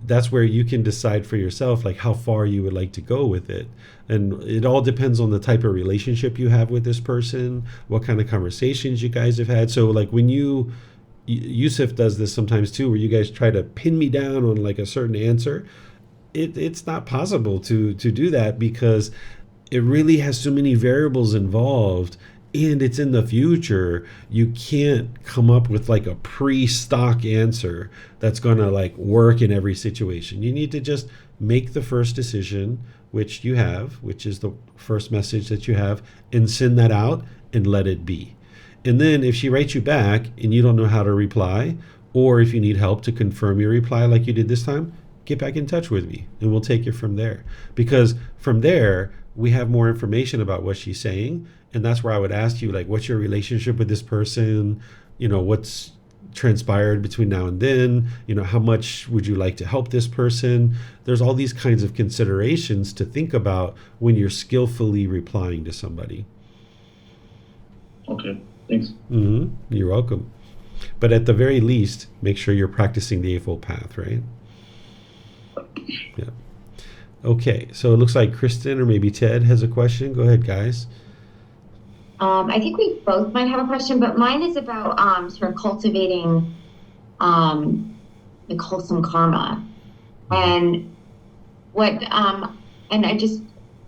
That's where you can decide for yourself, like how far you would like to go with it. And it all depends on the type of relationship you have with this person, what kind of conversations you guys have had. So like when Yusuf does this sometimes too, where you guys try to pin me down on like a certain answer, it's not possible to do that because it really has so many variables involved and it's in the future. You can't come up with like a pre-stock answer that's going to like work in every situation. You need to just make the first decision, which you have, which is the first message that you have, and send that out and let it be. And then if she writes you back and you don't know how to reply, or if you need help to confirm your reply like you did this time, get back in touch with me and we'll take it from there. Because from there, we have more information about what she's saying. And that's where I would ask you, like, what's your relationship with this person? You know, what's transpired between now and then? You know, how much would you like to help this person? There's all these kinds of considerations to think about when you're skillfully replying to somebody. Okay, thanks. You're welcome. But at the very least, make sure you're practicing the Eightfold Path, right? Yeah. Okay, so it looks like Kristen or maybe Ted has a question. Go ahead, guys. I think we both might have a question, but mine is about sort of cultivating like wholesome karma, and and I just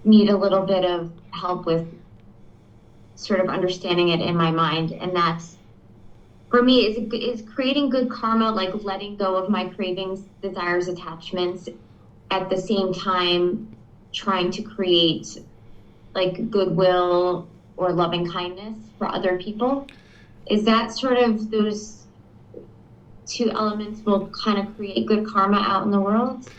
need a little bit of help with sort of understanding it in my mind. And that's, for me, is creating good karma, like letting go of my cravings, desires, attachments, at the same time trying to create like goodwill or loving kindness for other people. Is that sort of those two elements will kind of create good karma out in the world?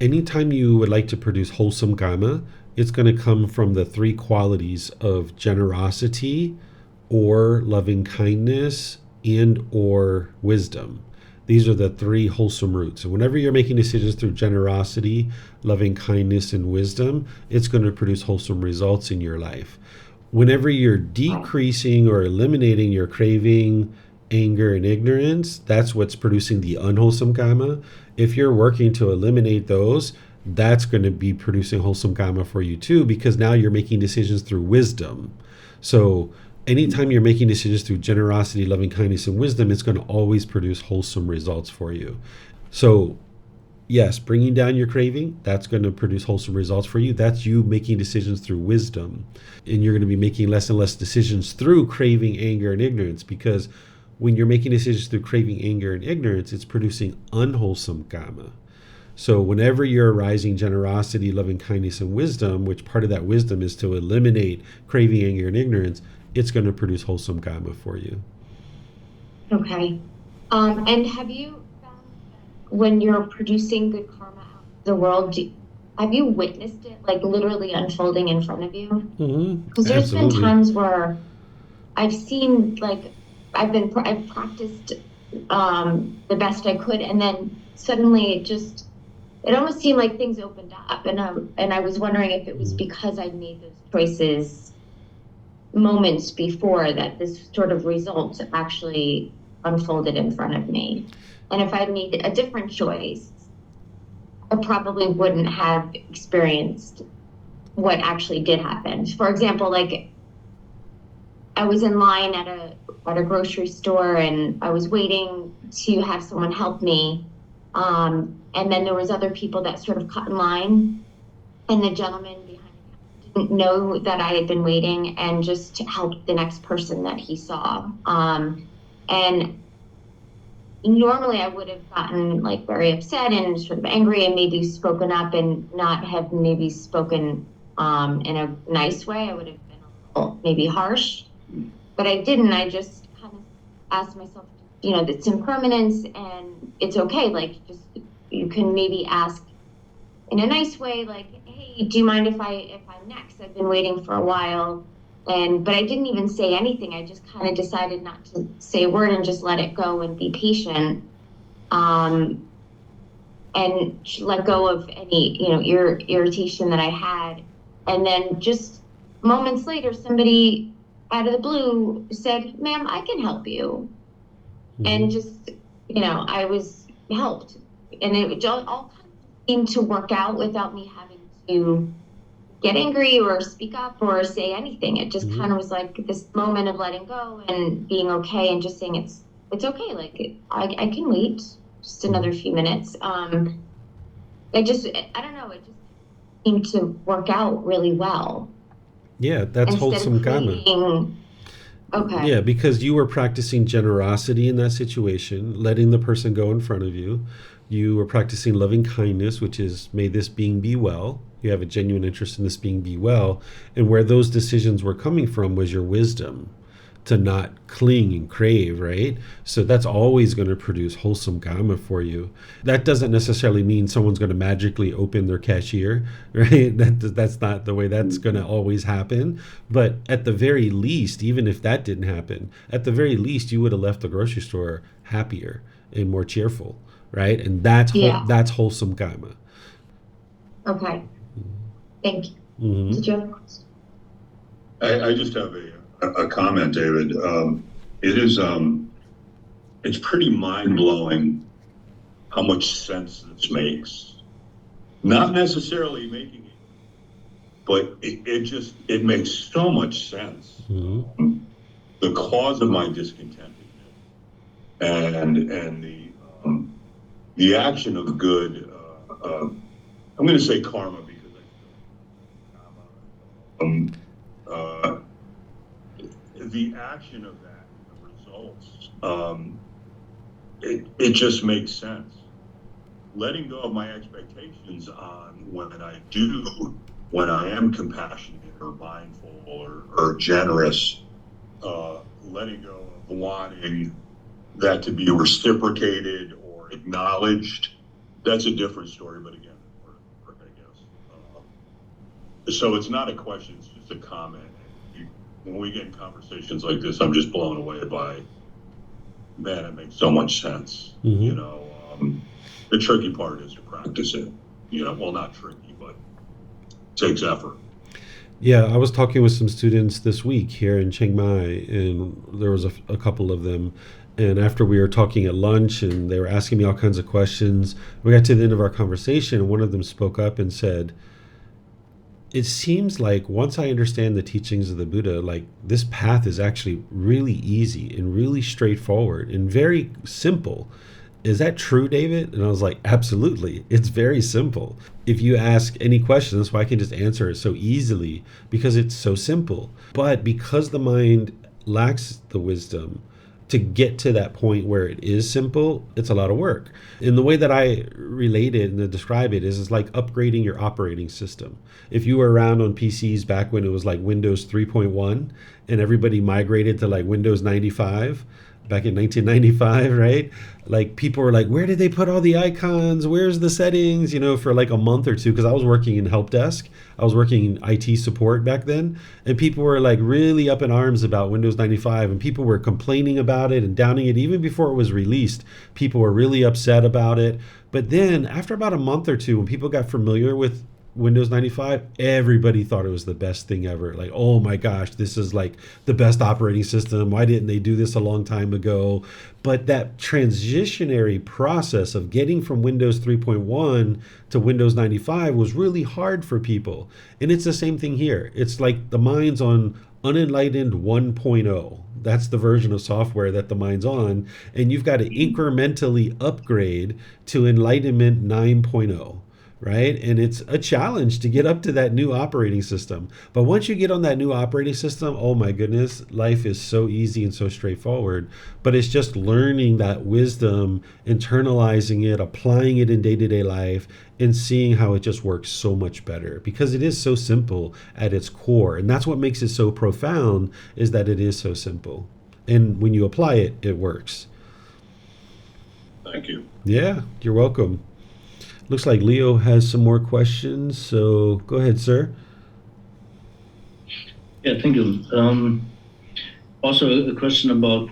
Anytime you would like to produce wholesome karma, it's going to come from the three qualities of generosity or loving kindness and or wisdom. These are the three wholesome roots. And whenever you're making decisions through generosity, loving kindness, and wisdom, it's going to produce wholesome results in your life. Whenever you're decreasing or eliminating your craving, anger, and ignorance, that's what's producing the unwholesome karma. If you're working to eliminate those, that's going to be producing wholesome karma for you too, because now you're making decisions through wisdom. So anytime you're making decisions through generosity, loving kindness, and wisdom, it's going to always produce wholesome results for you. So yes, bringing down your craving, that's going to produce wholesome results for you. That's you making decisions through wisdom. And you're going to be making less and less decisions through craving, anger, and ignorance, because when you're making decisions through craving, anger, and ignorance, it's producing unwholesome karma. So whenever you're arising generosity, loving kindness, and wisdom, which part of that wisdom is to eliminate craving, anger, and ignorance, it's going to produce wholesome karma for you. Okay. And have you found that when you're producing good karma out in the world, have you witnessed it like literally unfolding in front of you? Because there's been times where I've seen like I've practiced the best I could, and then suddenly it almost seemed like things opened up, and I was wondering if it was because I'd made those choices moments before that this sort of result actually unfolded in front of me. And if I'd made a different choice, I probably wouldn't have experienced what actually did happen. For example, like I was in line at a grocery store and I was waiting to have someone help me. And then there was other people that sort of cut in line, and the gentleman behind me didn't know that I had been waiting and just helped the next person that he saw. And normally I would have gotten like very upset and sort of angry and maybe spoken up and not have maybe spoken in a nice way. I would have been a little maybe harsh, but I didn't. I just kind of asked myself, it's impermanence and it's okay. Like, just, you can maybe ask in a nice way, like, hey, do you mind if I'm next? I've been waiting for a while. But I didn't even say anything. I just kind of decided not to say a word and just let it go and be patient. And let go of any, irritation that I had. And then just moments later, somebody out of the blue said, "Ma'am, I can help you." Mm-hmm. And just, I was helped. And it all kind of seemed to work out without me having to get angry or speak up or say anything. It just kind of was like this moment of letting go and being okay and just saying it's okay. Like I can wait just another few minutes. I don't know. It just seemed to work out really well. Yeah, that's Instead wholesome of karma. pleading, okay. Yeah, because you were practicing generosity in that situation, letting the person go in front of you. You were practicing loving kindness, which is, may this being be well. You have a genuine interest in this being be well. And where those decisions were coming from was your wisdom to not cling and crave, right? So that's always going to produce wholesome karma for you. That doesn't necessarily mean someone's going to magically open their cashier, right? That's not the way that's going to always happen. But at the very least, even if that didn't happen, at the very least, you would have left the grocery store happier and more cheerful, right? And that's wholesome karma. Okay. Thank you. Mm-hmm. Did you have a question? I just have a comment, David. It's pretty mind-blowing how much sense this makes. Not necessarily making it, but it makes so much sense. Mm-hmm. The cause of my discontentedness and the action of good. I'm going to say karma because the action of that, the results, it just makes sense. Letting go of my expectations on when I am compassionate or mindful or generous, letting go of wanting that to be reciprocated or acknowledged, that's a different story, but again, work, I guess. So it's not a question, it's just a comment. When we get in conversations like this, I'm just blown away by, man, it makes so much sense. Mm-hmm. The tricky part is to practice it. Well, not tricky, but it takes effort. Yeah, I was talking with some students this week here in Chiang Mai, and there was a couple of them. And after we were talking at lunch and they were asking me all kinds of questions, we got to the end of our conversation and one of them spoke up and said, it seems like once I understand the teachings of the Buddha, like this path is actually really easy and really straightforward and very simple. Is that true, David? And I was like, absolutely. It's very simple. If you ask any question, that's why I can just answer it so easily because it's so simple. But because the mind lacks the wisdom to get to that point where it is simple, it's a lot of work. And the way that I relate it and to describe it is like upgrading your operating system. If you were around on PCs back when it was like Windows 3.1 and everybody migrated to like Windows 95 back in 1995, right? Like people were like, where did they put all the icons? Where's the settings? For like a month or two, because I was working in help desk. I was working in IT support back then. And people were like really up in arms about Windows 95 and people were complaining about it and downing it. Even before it was released, people were really upset about it. But then after about a month or two, when people got familiar with Windows 95, everybody thought it was the best thing ever. Like, oh my gosh, this is like the best operating system. Why didn't they do this a long time ago? But that transitionary process of getting from Windows 3.1 to Windows 95 was really hard for people. And it's the same thing here. It's like the mind's on unenlightened 1.0. That's the version of software that the mind's on. And you've got to incrementally upgrade to Enlightenment 9.0. Right? And it's a challenge to get up to that new operating system. But once you get on that new operating system, oh my goodness, life is so easy and so straightforward. But it's just learning that wisdom, internalizing it, applying it in day-to-day life, and seeing how it just works so much better because it is so simple at its core. And that's what makes it so profound, is that it is so simple. And when you apply it, it works. Thank you. Yeah, you're welcome. Looks like Leo has some more questions, so go ahead, sir. Yeah, thank you. Also, a question about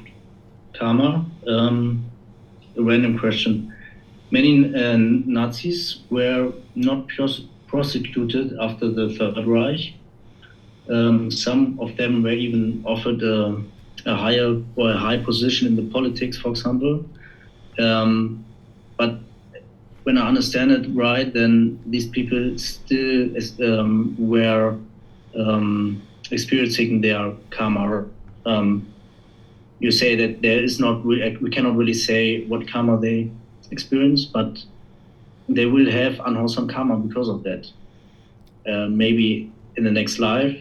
karma. A random question. Many Nazis were not prosecuted after the Third Reich. Some of them were even offered a higher or a high position in the politics, for example. But when I understand it right, then these people still were experiencing their karma. You say that there is not, we cannot really say what karma they experience, but they will have unwholesome karma because of that. Maybe in the next life,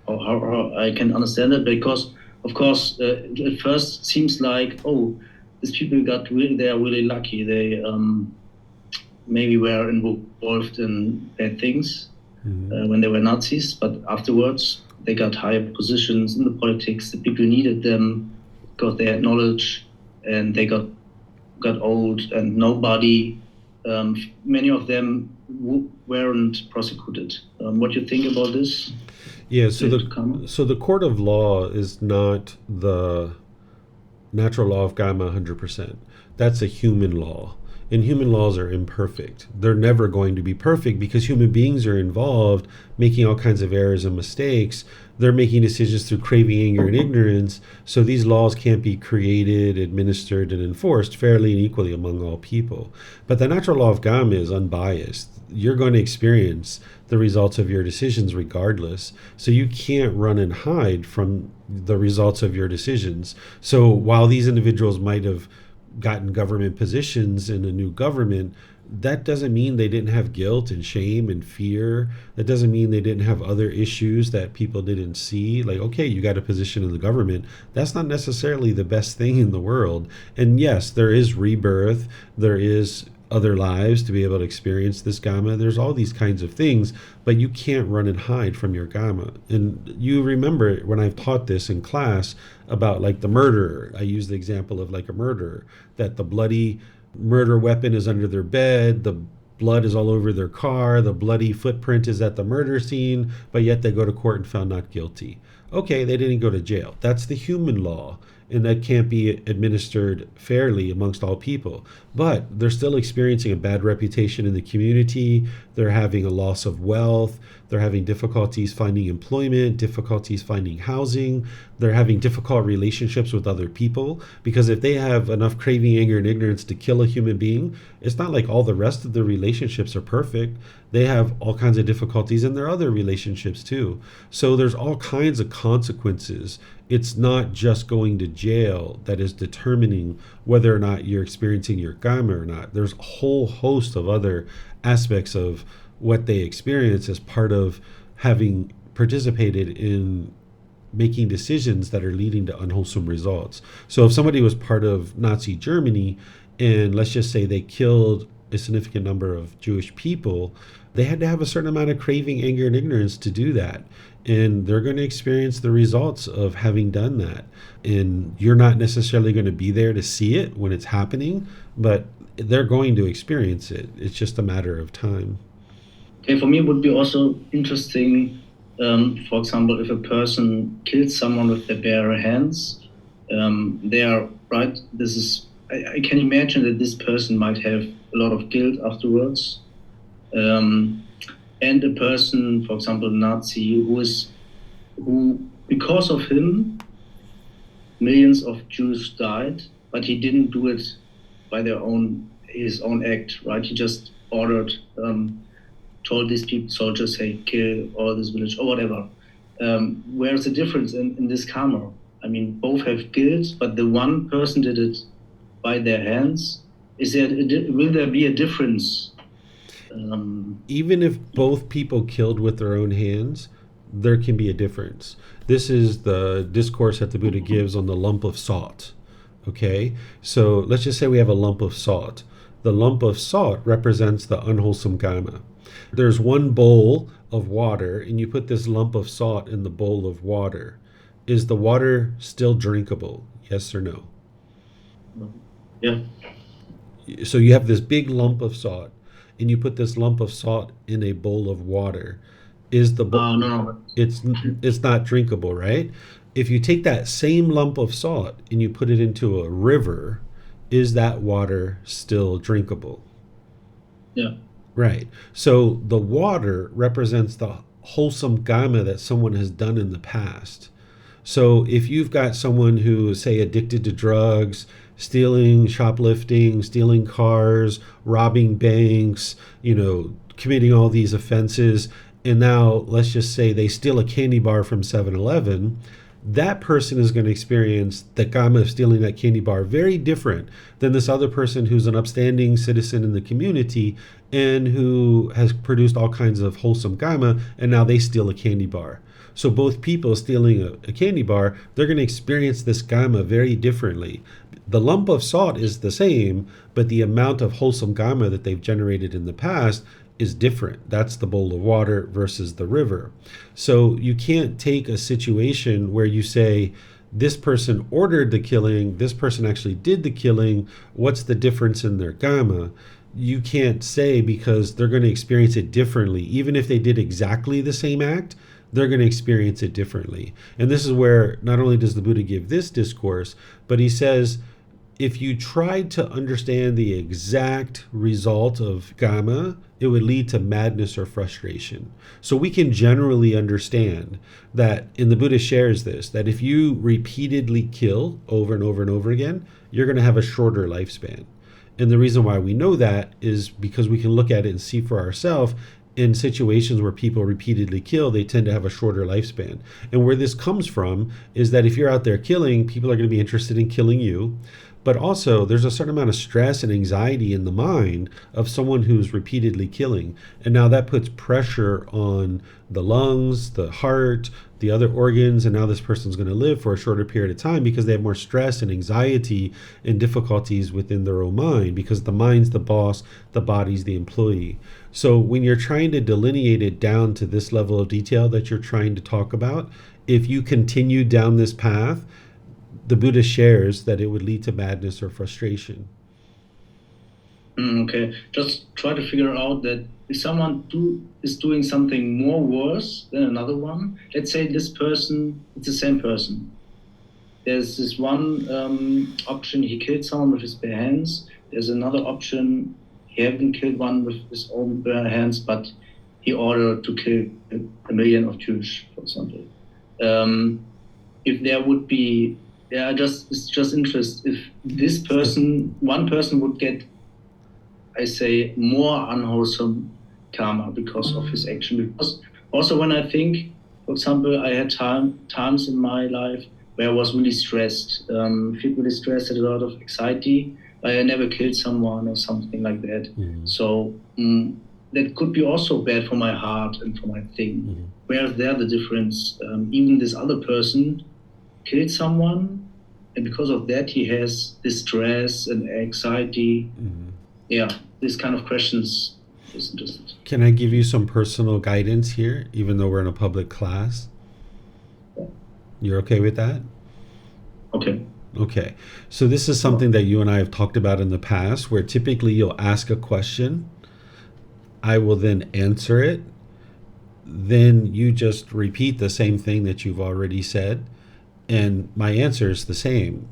how I can understand it, because of course at first seems like, oh, these people they are really lucky. They maybe were involved in bad things when they were Nazis, but afterwards they got higher positions in the politics. The people needed them because they had knowledge, and they got old, and nobody. Many of them weren't prosecuted. What do you think about this? Yeah, so the court of law is not the natural law of karma 100%. That's a human law. And human laws are imperfect. They're never going to be perfect because human beings are involved making all kinds of errors and mistakes. They're making decisions through craving, anger, and ignorance. So these laws can't be created, administered, and enforced fairly and equally among all people. But the natural law of karma is unbiased. You're going to experience the results of your decisions regardless. So you can't run and hide from the results of your decisions. So while these individuals might have gotten government positions in a new government, that doesn't mean they didn't have guilt and shame and fear. That doesn't mean they didn't have other issues that people didn't see. Like, okay, you got a position in the government. That's not necessarily the best thing in the world. And yes, there is rebirth. There is other lives to be able to experience this gamma. There's all these kinds of things, but you can't run and hide from your gamma. And you remember when I've taught this in class about like the murderer, I use the example of like a murderer, that the bloody murder weapon is under their bed, the blood is all over their car, the bloody footprint is at the murder scene, but yet they go to court and found not guilty. Okay, they didn't go to jail. That's the human law, and that can't be administered fairly amongst all people. But they're still experiencing a bad reputation in the community. They're having a loss of wealth. They're having difficulties finding employment, difficulties finding housing. They're having difficult relationships with other people, because if they have enough craving, anger, and ignorance to kill a human being, it's not like all the rest of the relationships are perfect. They have all kinds of difficulties in their other relationships too. So there's all kinds of consequences. It's not just going to jail that is determining whether or not you're experiencing your karma or not. There's a whole host of other aspects of what they experience as part of having participated in making decisions that are leading to unwholesome results. So if somebody was part of Nazi Germany, and let's just say they killed a significant number of Jewish people, they had to have a certain amount of craving, anger, and ignorance to do that. And they're going to experience the results of having done that. And you're not necessarily going to be there to see it when it's happening, but they're going to experience it. It's just a matter of time. Okay, for me, it would be also interesting, for example, if a person kills someone with their bare hands, they are, right, this is, I can imagine that this person might have a lot of guilt afterwards. And a person, for example, Nazi, who because of him, millions of Jews died, but he didn't do it by his own act, right? He just ordered, told these people, soldiers, hey, kill all this village or whatever. Where's the difference in this karma? I mean, both have guilt, but the one person did it by their hands. Will there be a difference? Even if both people killed with their own hands, there can be a difference. This is the discourse that the Buddha gives on the lump of salt. Okay, so let's just say we have a lump of salt. The lump of salt represents the unwholesome karma. There's one bowl of water, and you put this lump of salt in the bowl of water. Is the water still drinkable? Yes or no? Yeah. So you have this big lump of salt, and you put this lump of salt in a bowl of water. Is the No. it's not drinkable, right? If you take that same lump of salt and you put it into a river, is that water still drinkable? Yeah. Right. So the water represents the wholesome karma that someone has done in the past. So if you've got someone who is, say, addicted to drugs, stealing, shoplifting, stealing cars, robbing banks, committing all these offenses, and now let's just say they steal a candy bar from 7-Eleven, that person is going to experience the karma of stealing that candy bar very different than this other person who's an upstanding citizen in the community and who has produced all kinds of wholesome karma, and now they steal a candy bar. So both people stealing a candy bar, they're going to experience this karma very differently. The lump of salt is the same, but the amount of wholesome karma that they've generated in the past is different. That's the bowl of water versus the river. So you can't take a situation where you say, this person ordered the killing, this person actually did the killing, what's the difference in their karma? You can't say, because they're going to experience it differently. Even if they did exactly the same act, they're going to experience it differently. And this is where not only does the Buddha give this discourse, but he says, if you tried to understand the exact result of karma, it would lead to madness or frustration. So we can generally understand that, and the Buddha shares this, that if you repeatedly kill over and over and over again, you're going to have a shorter lifespan. And the reason why we know that is because we can look at it and see for ourselves. In situations where people repeatedly kill, they tend to have a shorter lifespan. And where this comes from is that if you're out there killing, people are going to be interested in killing you. But also, there's a certain amount of stress and anxiety in the mind of someone who's repeatedly killing. And now that puts pressure on the lungs, the heart, the other organs, and now this person's going to live for a shorter period of time because they have more stress and anxiety and difficulties within their own mind, because the mind's the boss, the body's the employee. So when you're trying to delineate it down to this level of detail that you're trying to talk about, if you continue down this path, the Buddha shares that it would lead to madness or frustration. Okay, just try to figure out that if someone is doing something more worse than another one, let's say this person, it's the same person. There's this one option, he killed someone with his bare hands. There's another option, he hasn't killed one with his own bare hands, but he ordered to kill 1 million of Jews, for example. If there would be, it's just interest. If this person, one person would get, I say, more unwholesome karma because of his action. Because also when I think, for example, I had times in my life where I was really stressed, feel really stressed, had a lot of anxiety, but I never killed someone or something like that. Mm-hmm. So that could be also bad for my heart and for my thing. Mm-hmm. Where's there the difference? Even this other person killed someone, and because of that he has this stress and anxiety. Mm-hmm. Yeah, these kind of questions is interesting. Can I give you some personal guidance here, even though we're in a public class? Yeah. You're okay with that? Okay. So this is something that you and I have talked about in the past, where typically you'll ask a question, I will then answer it, then you just repeat the same thing that you've already said, and my answer is the same.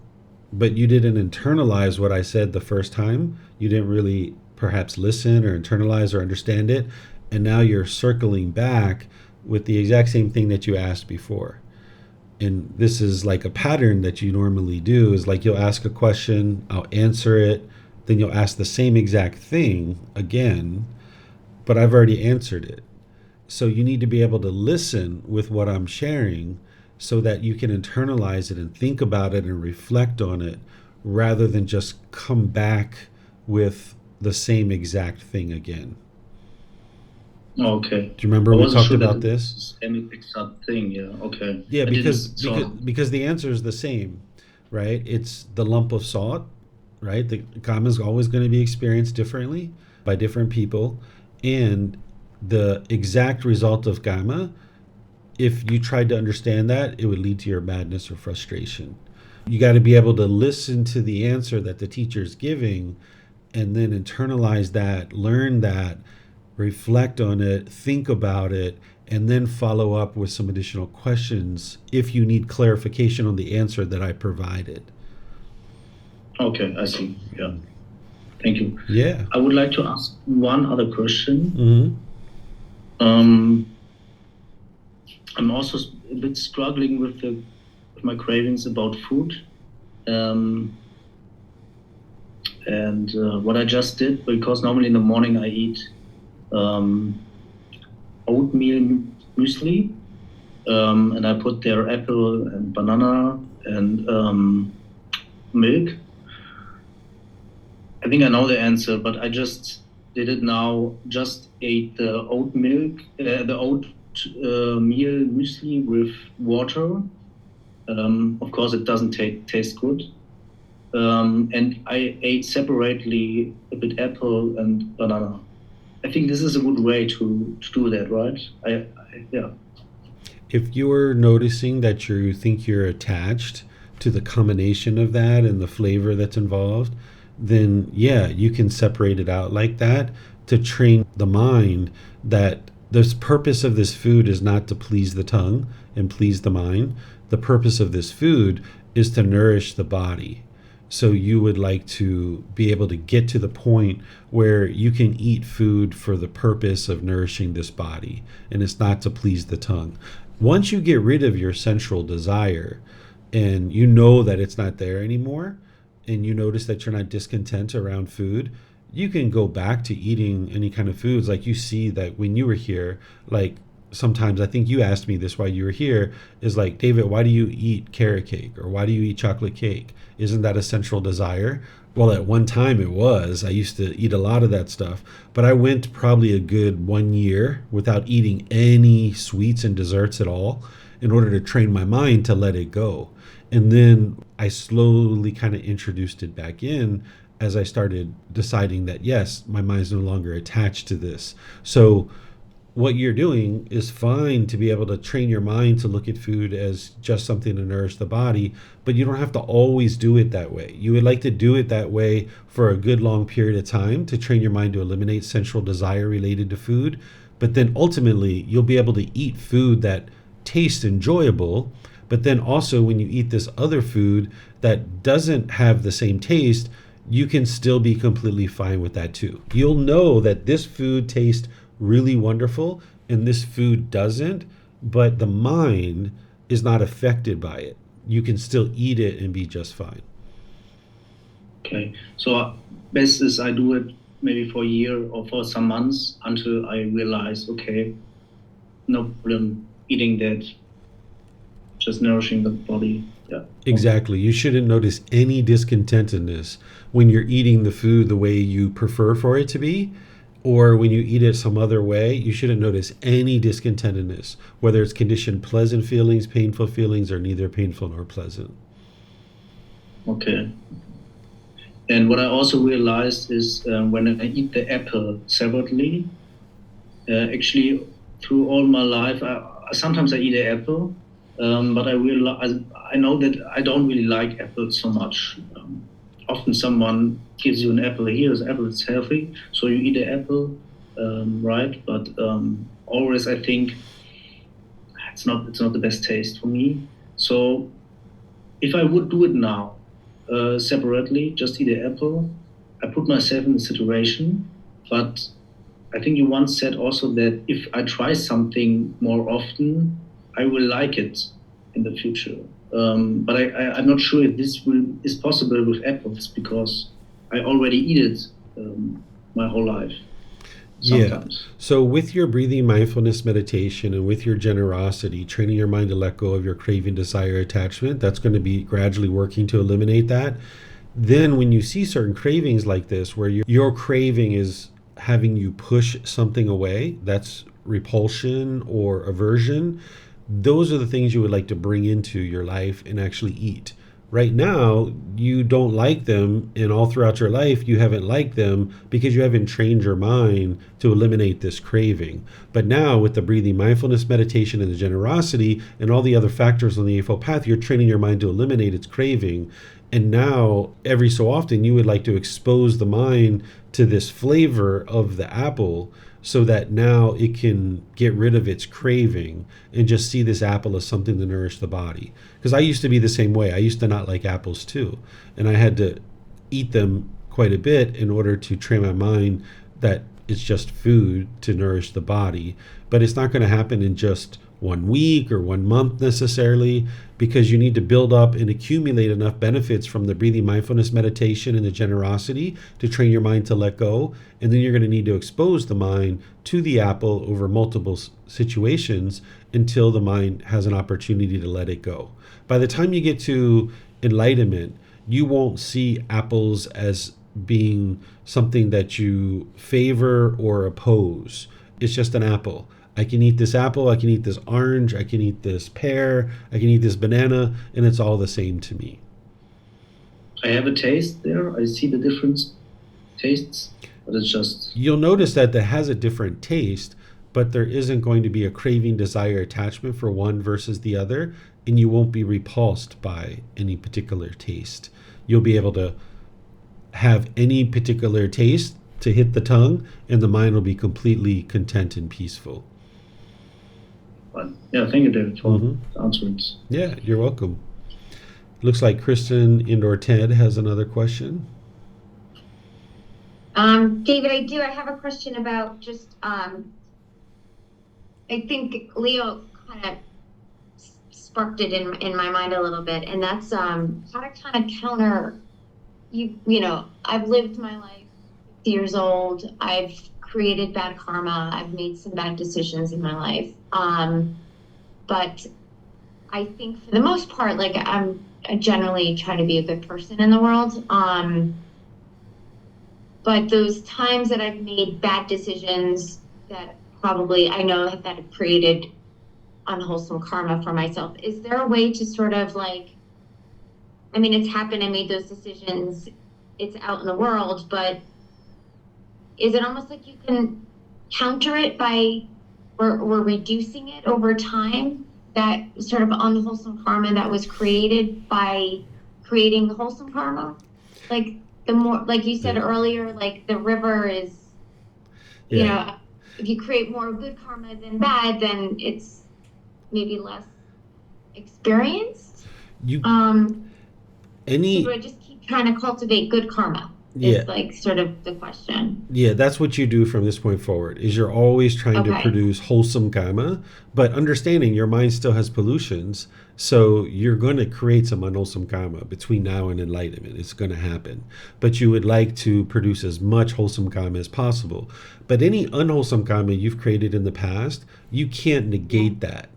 But you didn't internalize what I said the first time. You didn't really perhaps listen or internalize or understand it. And now you're circling back with the exact same thing that you asked before. And this is like a pattern that you normally do, is like you'll ask a question, I'll answer it, then you'll ask the same exact thing again, but I've already answered it. So you need to be able to listen with what I'm sharing so that you can internalize it and think about it and reflect on it, rather than just come back with the same exact thing again. Okay. Do you remember we talked about this? Same exact thing, yeah. Okay. Yeah, because the answer is the same, right? It's the lump of salt, right? The karma is always going to be experienced differently by different people, and the exact result of karma, if you tried to understand that, it would lead to your madness or frustration. You got to be able to listen to the answer that the teacher is giving and then internalize that, learn that, reflect on it, think about it, and then follow up with some additional questions if you need clarification on the answer that I provided. Okay, I see. Yeah. Thank you. Yeah. I would like to ask one other question. Mm-hmm. I'm also a bit struggling with my cravings about food. And what I just did, because normally in the morning I eat oatmeal muesli, and I put there apple and banana and milk. I think I know the answer, but I just did it now. Just ate the oat milk, the oat meal muesli with water. Of course, it doesn't taste good. And I ate separately a bit apple and banana. I think this is a good way to do that, right? Yeah. If you're noticing that you think you're attached to the combination of that and the flavor that's involved, then yeah, you can separate it out like that to train the mind that the purpose of this food is not to please the tongue and please the mind. The purpose of this food is to nourish the body. So you would like to be able to get to the point where you can eat food for the purpose of nourishing this body, and it's not to please the tongue. Once you get rid of your sensual desire and you know that it's not there anymore, and you notice that you're not discontent around food, you can go back to eating any kind of foods. Like you see that when you were here, like sometimes I think you asked me this while you were here, is like, David, why do you eat carrot cake? Or why do you eat chocolate cake? Isn't that a sensual desire? Well, at one time it was. I used to eat a lot of that stuff, but I went probably a good 1 year without eating any sweets and desserts at all in order to train my mind to let it go. And then I slowly kind of introduced it back in as I started deciding that, yes, my mind's no longer attached to this. So what you're doing is fine to be able to train your mind to look at food as just something to nourish the body, but you don't have to always do it that way. You would like to do it that way for a good long period of time to train your mind to eliminate sensual desire related to food. But then ultimately, you'll be able to eat food that tastes enjoyable. But then also when you eat this other food that doesn't have the same taste, you can still be completely fine with that too. You'll know that this food tastes really wonderful and this food doesn't, but the mind is not affected by it. You can still eat it and be just fine. Okay. So best is I do it maybe for a year or for some months until I realize, okay, no problem eating that. Just nourishing the body. Yeah. Exactly. You shouldn't notice any discontentedness when you're eating the food the way you prefer for it to be, or when you eat it some other way. You shouldn't notice any discontentedness, whether it's conditioned pleasant feelings, painful feelings, or neither painful nor pleasant. Okay. And what I also realized is when I eat the apple separately, actually through all my life, sometimes I eat an apple. But I know that I don't really like apples so much. Often someone gives you an apple. Here's apple, it's healthy, so you eat an apple, right? But always I think it's not the best taste for me. So if I would do it now, separately, just eat an apple, I put myself in the situation. But I think you once said also that if I try something more often, I will like it in the future. But I'm not sure if this is possible with apples because I already eat it my whole life. Sometimes. Yeah. So with your breathing mindfulness meditation and with your generosity, training your mind to let go of your craving, desire, attachment, that's going to be gradually working to eliminate that. Then when you see certain cravings like this, where your craving is having you push something away, that's repulsion or aversion, those are the things you would like to bring into your life and actually eat. Right now, you don't like them, and all throughout your life, you haven't liked them because you haven't trained your mind to eliminate this craving. But now, with the breathing mindfulness meditation and the generosity and all the other factors on the Eightfold Path, you're training your mind to eliminate its craving. And now, every so often, you would like to expose the mind to this flavor of the apple so that now it can get rid of its craving and just see this apple as something to nourish the body. Because I used to be the same way. I used to not like apples too. And I had to eat them quite a bit in order to train my mind that it's just food to nourish the body. But it's not going to happen in just 1 week or 1 month necessarily, because you need to build up and accumulate enough benefits from the breathing mindfulness meditation and the generosity to train your mind to let go. And then you're going to need to expose the mind to the apple over multiple situations until the mind has an opportunity to let it go. By the time you get to enlightenment, you won't see apples as being something that you favor or oppose. It's just an apple. I can eat this apple, I can eat this orange, I can eat this pear, I can eat this banana, and it's all the same to me. I have a taste there. I see the different tastes, but it's just... You'll notice that it has a different taste, but there isn't going to be a craving, desire, attachment for one versus the other, and you won't be repulsed by any particular taste. You'll be able to have any particular taste to hit the tongue, and the mind will be completely content and peaceful. But yeah, thank you, David, for the answers. Yeah, you're welcome. Looks like Kristen and/or Ted has another question. David, I do. I have a question about just, I think Leo kind of sparked it in my mind a little bit, and that's how to kind of counter, you know, I've lived my life 50 years old. I've created bad karma. I've made some bad decisions in my life. But I think for the most part, like I generally try to be a good person in the world. But those times that I've made bad decisions that probably I know that have created unwholesome karma for myself, is there a way to sort of like, I mean, it's happened, I made those decisions, it's out in the world, but is it almost like you can counter it by or reducing it over time, that sort of unwholesome karma that was created by creating the wholesome karma? Like the more, like you said earlier, like the river is, you know, if you create more good karma than bad, then it's maybe less experienced. So I just keep trying to cultivate good karma. Is like sort of the question. Yeah, that's what you do from this point forward, is you're always trying to produce wholesome karma, but understanding your mind still has pollutions, so you're going to create some unwholesome karma between now and enlightenment. It's going to happen. But you would like to produce as much wholesome karma as possible. But any unwholesome karma you've created in the past, you can't negate that.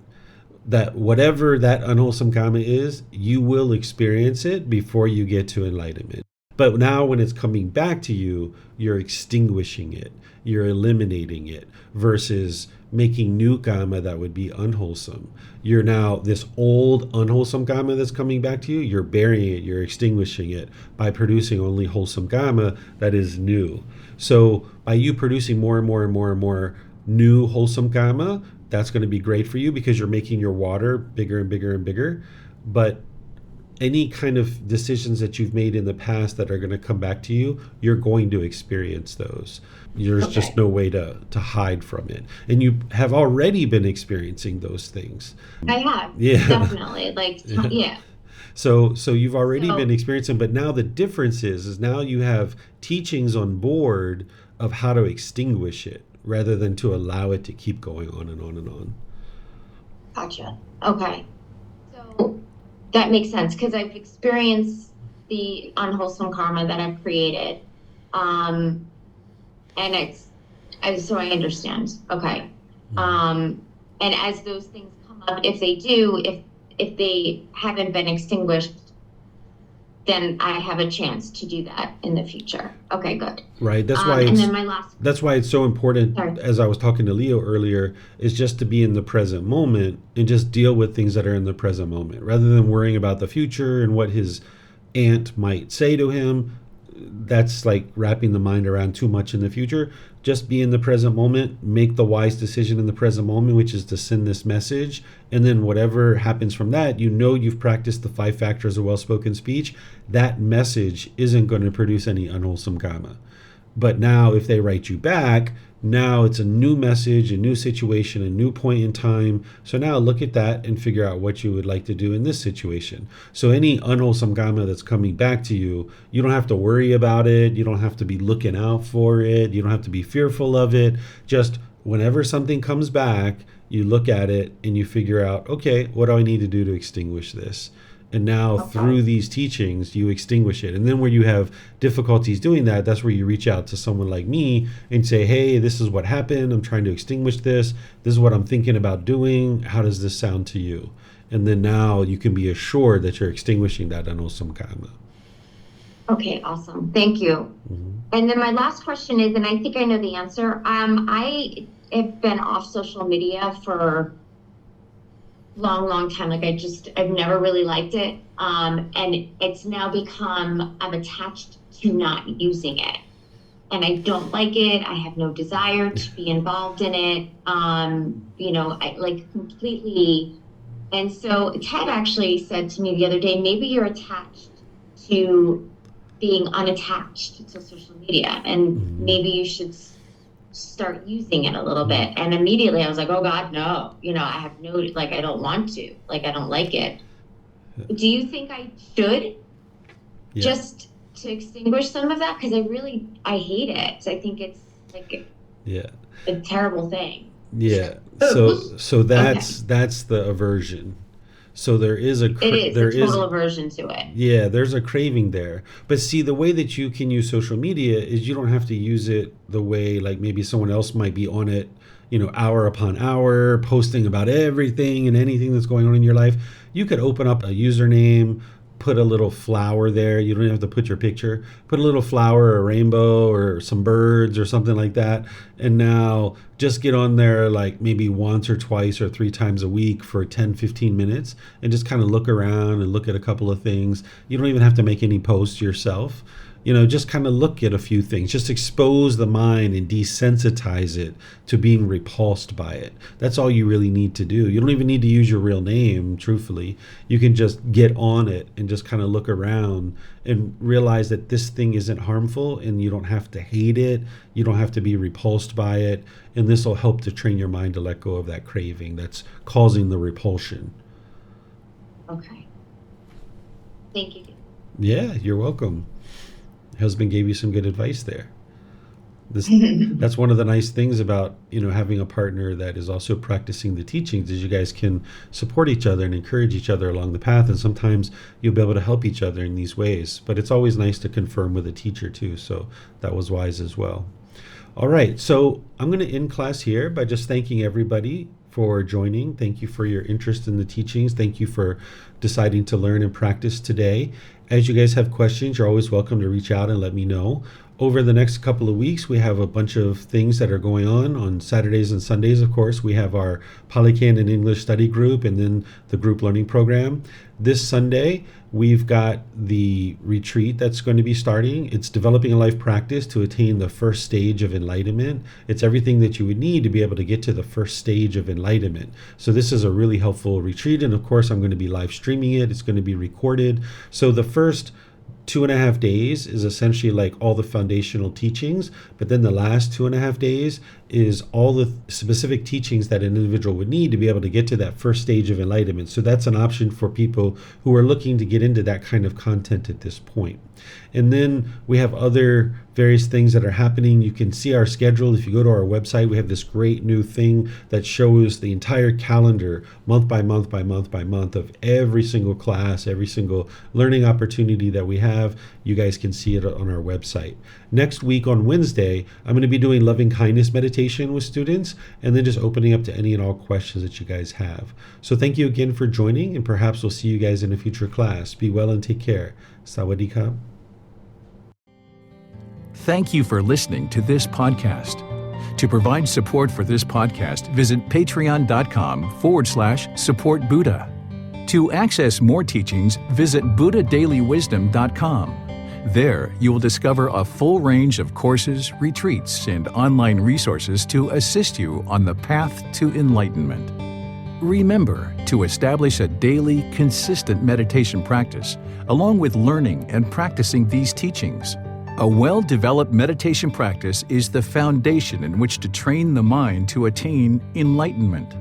That whatever that unwholesome karma is, you will experience it before you get to enlightenment. But now when it's coming back to you, you're extinguishing it, you're eliminating it, versus making new karma that would be unwholesome. You're now, this old unwholesome karma that's coming back to you, you're burying it, you're extinguishing it by producing only wholesome karma that is new. So by you producing more and more and more and more new wholesome karma, that's going to be great for you because you're making your water bigger and bigger and bigger. But any kind of decisions that you've made in the past that are going to come back to you, you're going to experience those. There's just no way to hide from it. And you have already been experiencing those things. I have. Definitely. Like, So you've already been experiencing, but now the difference is now you have teachings on board of how to extinguish it rather than to allow it to keep going on and on and on. Gotcha. Okay. So that makes sense because I've experienced the unwholesome karma that I've created. And so I understand. Okay. And as those things come up, if they do, if they haven't been extinguished, then I have a chance to do that in the future. Okay, good. Right. That's why that's why it's so important, as I was talking to Leo earlier, is just to be in the present moment and just deal with things that are in the present moment rather than worrying about the future and what his aunt might say to him. that's like wrapping the mind around too much in the future. Just be in the present moment, make the wise decision in the present moment, which is to send this message. And then whatever happens from that, you've practiced the 5 factors of well-spoken speech. That message isn't going to produce any unwholesome karma. But now if they write you back, now it's a new message, a new situation, a new point in time. So now look at that and figure out what you would like to do in this situation. So any unwholesome karma that's coming back to you, you don't have to worry about it. You don't have to be looking out for it. You don't have to be fearful of it. Just whenever something comes back, you look at it and you figure out, okay, what do I need to do to extinguish this? And now through these teachings, you extinguish it. And then where you have difficulties doing that, that's where you reach out to someone like me and say, hey, this is what happened. I'm trying to extinguish this. This is what I'm thinking about doing. How does this sound to you? And then now you can be assured that you're extinguishing that unwholesome karma. Okay, awesome. Thank you. Mm-hmm. And then my last question is, and I think I know the answer. I have been off social media for long time. Like I've never really liked it. And it's now become, I'm attached to not using it. And I don't like it. I have no desire to be involved in it. I like completely. And so Ted actually said to me the other day, maybe you're attached to being unattached to social media, and maybe you should start using it a little bit. And immediately I was like, oh God, no, I have no, like, I don't want to, like, I don't like it. Do you think I should just to extinguish some of that? Because I hate it. I think it's like a terrible thing. Yeah. So that's the aversion. So there is a total aversion to it. Yeah, there's a craving there. But see, the way that you can use social media is you don't have to use it the way like maybe someone else might be on it, hour upon hour, posting about everything and anything that's going on in your life. You could open up a username, put a little flower there. You don't have to put your picture. Put a little flower, a rainbow, or some birds or something like that. And now just get on there like maybe once or twice or 3 times a week for 10, 15 minutes and just kind of look around and look at a couple of things. You don't even have to make any posts yourself. Just kind of look at a few things. Just expose the mind and desensitize it to being repulsed by it. That's all you really need to do. You don't even need to use your real name, truthfully. You can just get on it and just kind of look around and realize that this thing isn't harmful, and you don't have to hate it. You don't have to be repulsed by it. And this will help to train your mind to let go of that craving that's causing the repulsion. Okay. Thank you. Yeah, you're welcome. Husband gave you some good advice there. That's one of the nice things about having a partner that is also practicing the teachings, is you guys can support each other and encourage each other along the path, and sometimes you'll be able to help each other in these ways. But it's always nice to confirm with a teacher too, so that was wise as well. All right, so I'm going to end class here by just thanking everybody for joining. Thank you for your interest in the teachings. Thank you for deciding to learn and practice today. As you guys have questions, you're always welcome to reach out and let me know. Over the next couple of weeks, we have a bunch of things that are going on Saturdays and Sundays. Of course, we have our Pali Canon English study group and then the group learning program. This Sunday, we've got the retreat that's going to be starting. It's developing a life practice to attain the first stage of enlightenment. It's everything that you would need to be able to get to the first stage of enlightenment. So this is a really helpful retreat. And of course, I'm going to be live streaming it. It's going to be recorded. So the first 2.5 days is essentially like all the foundational teachings, but then the last 2.5 days is all the specific teachings that an individual would need to be able to get to that first stage of enlightenment. So that's an option for people who are looking to get into that kind of content at this point. And then we have other various things that are happening. You can see our schedule. If you go to our website, we have this great new thing that shows the entire calendar month by month by month by month of every single class, every single learning opportunity that we have. You guys can see it on our website. Next week on Wednesday, I'm going to be doing loving kindness meditation with students and then just opening up to any and all questions that you guys have. So thank you again for joining, and perhaps we'll see you guys in a future class. Be well and take care. Sawadee-ka. Thank you for listening to this podcast. To provide support for this podcast, visit patreon.com/support Buddha. To access more teachings, visit buddhadailywisdom.com. There, you will discover a full range of courses, retreats, and online resources to assist you on the path to enlightenment. Remember to establish a daily, consistent meditation practice, along with learning and practicing these teachings. A well-developed meditation practice is the foundation in which to train the mind to attain enlightenment.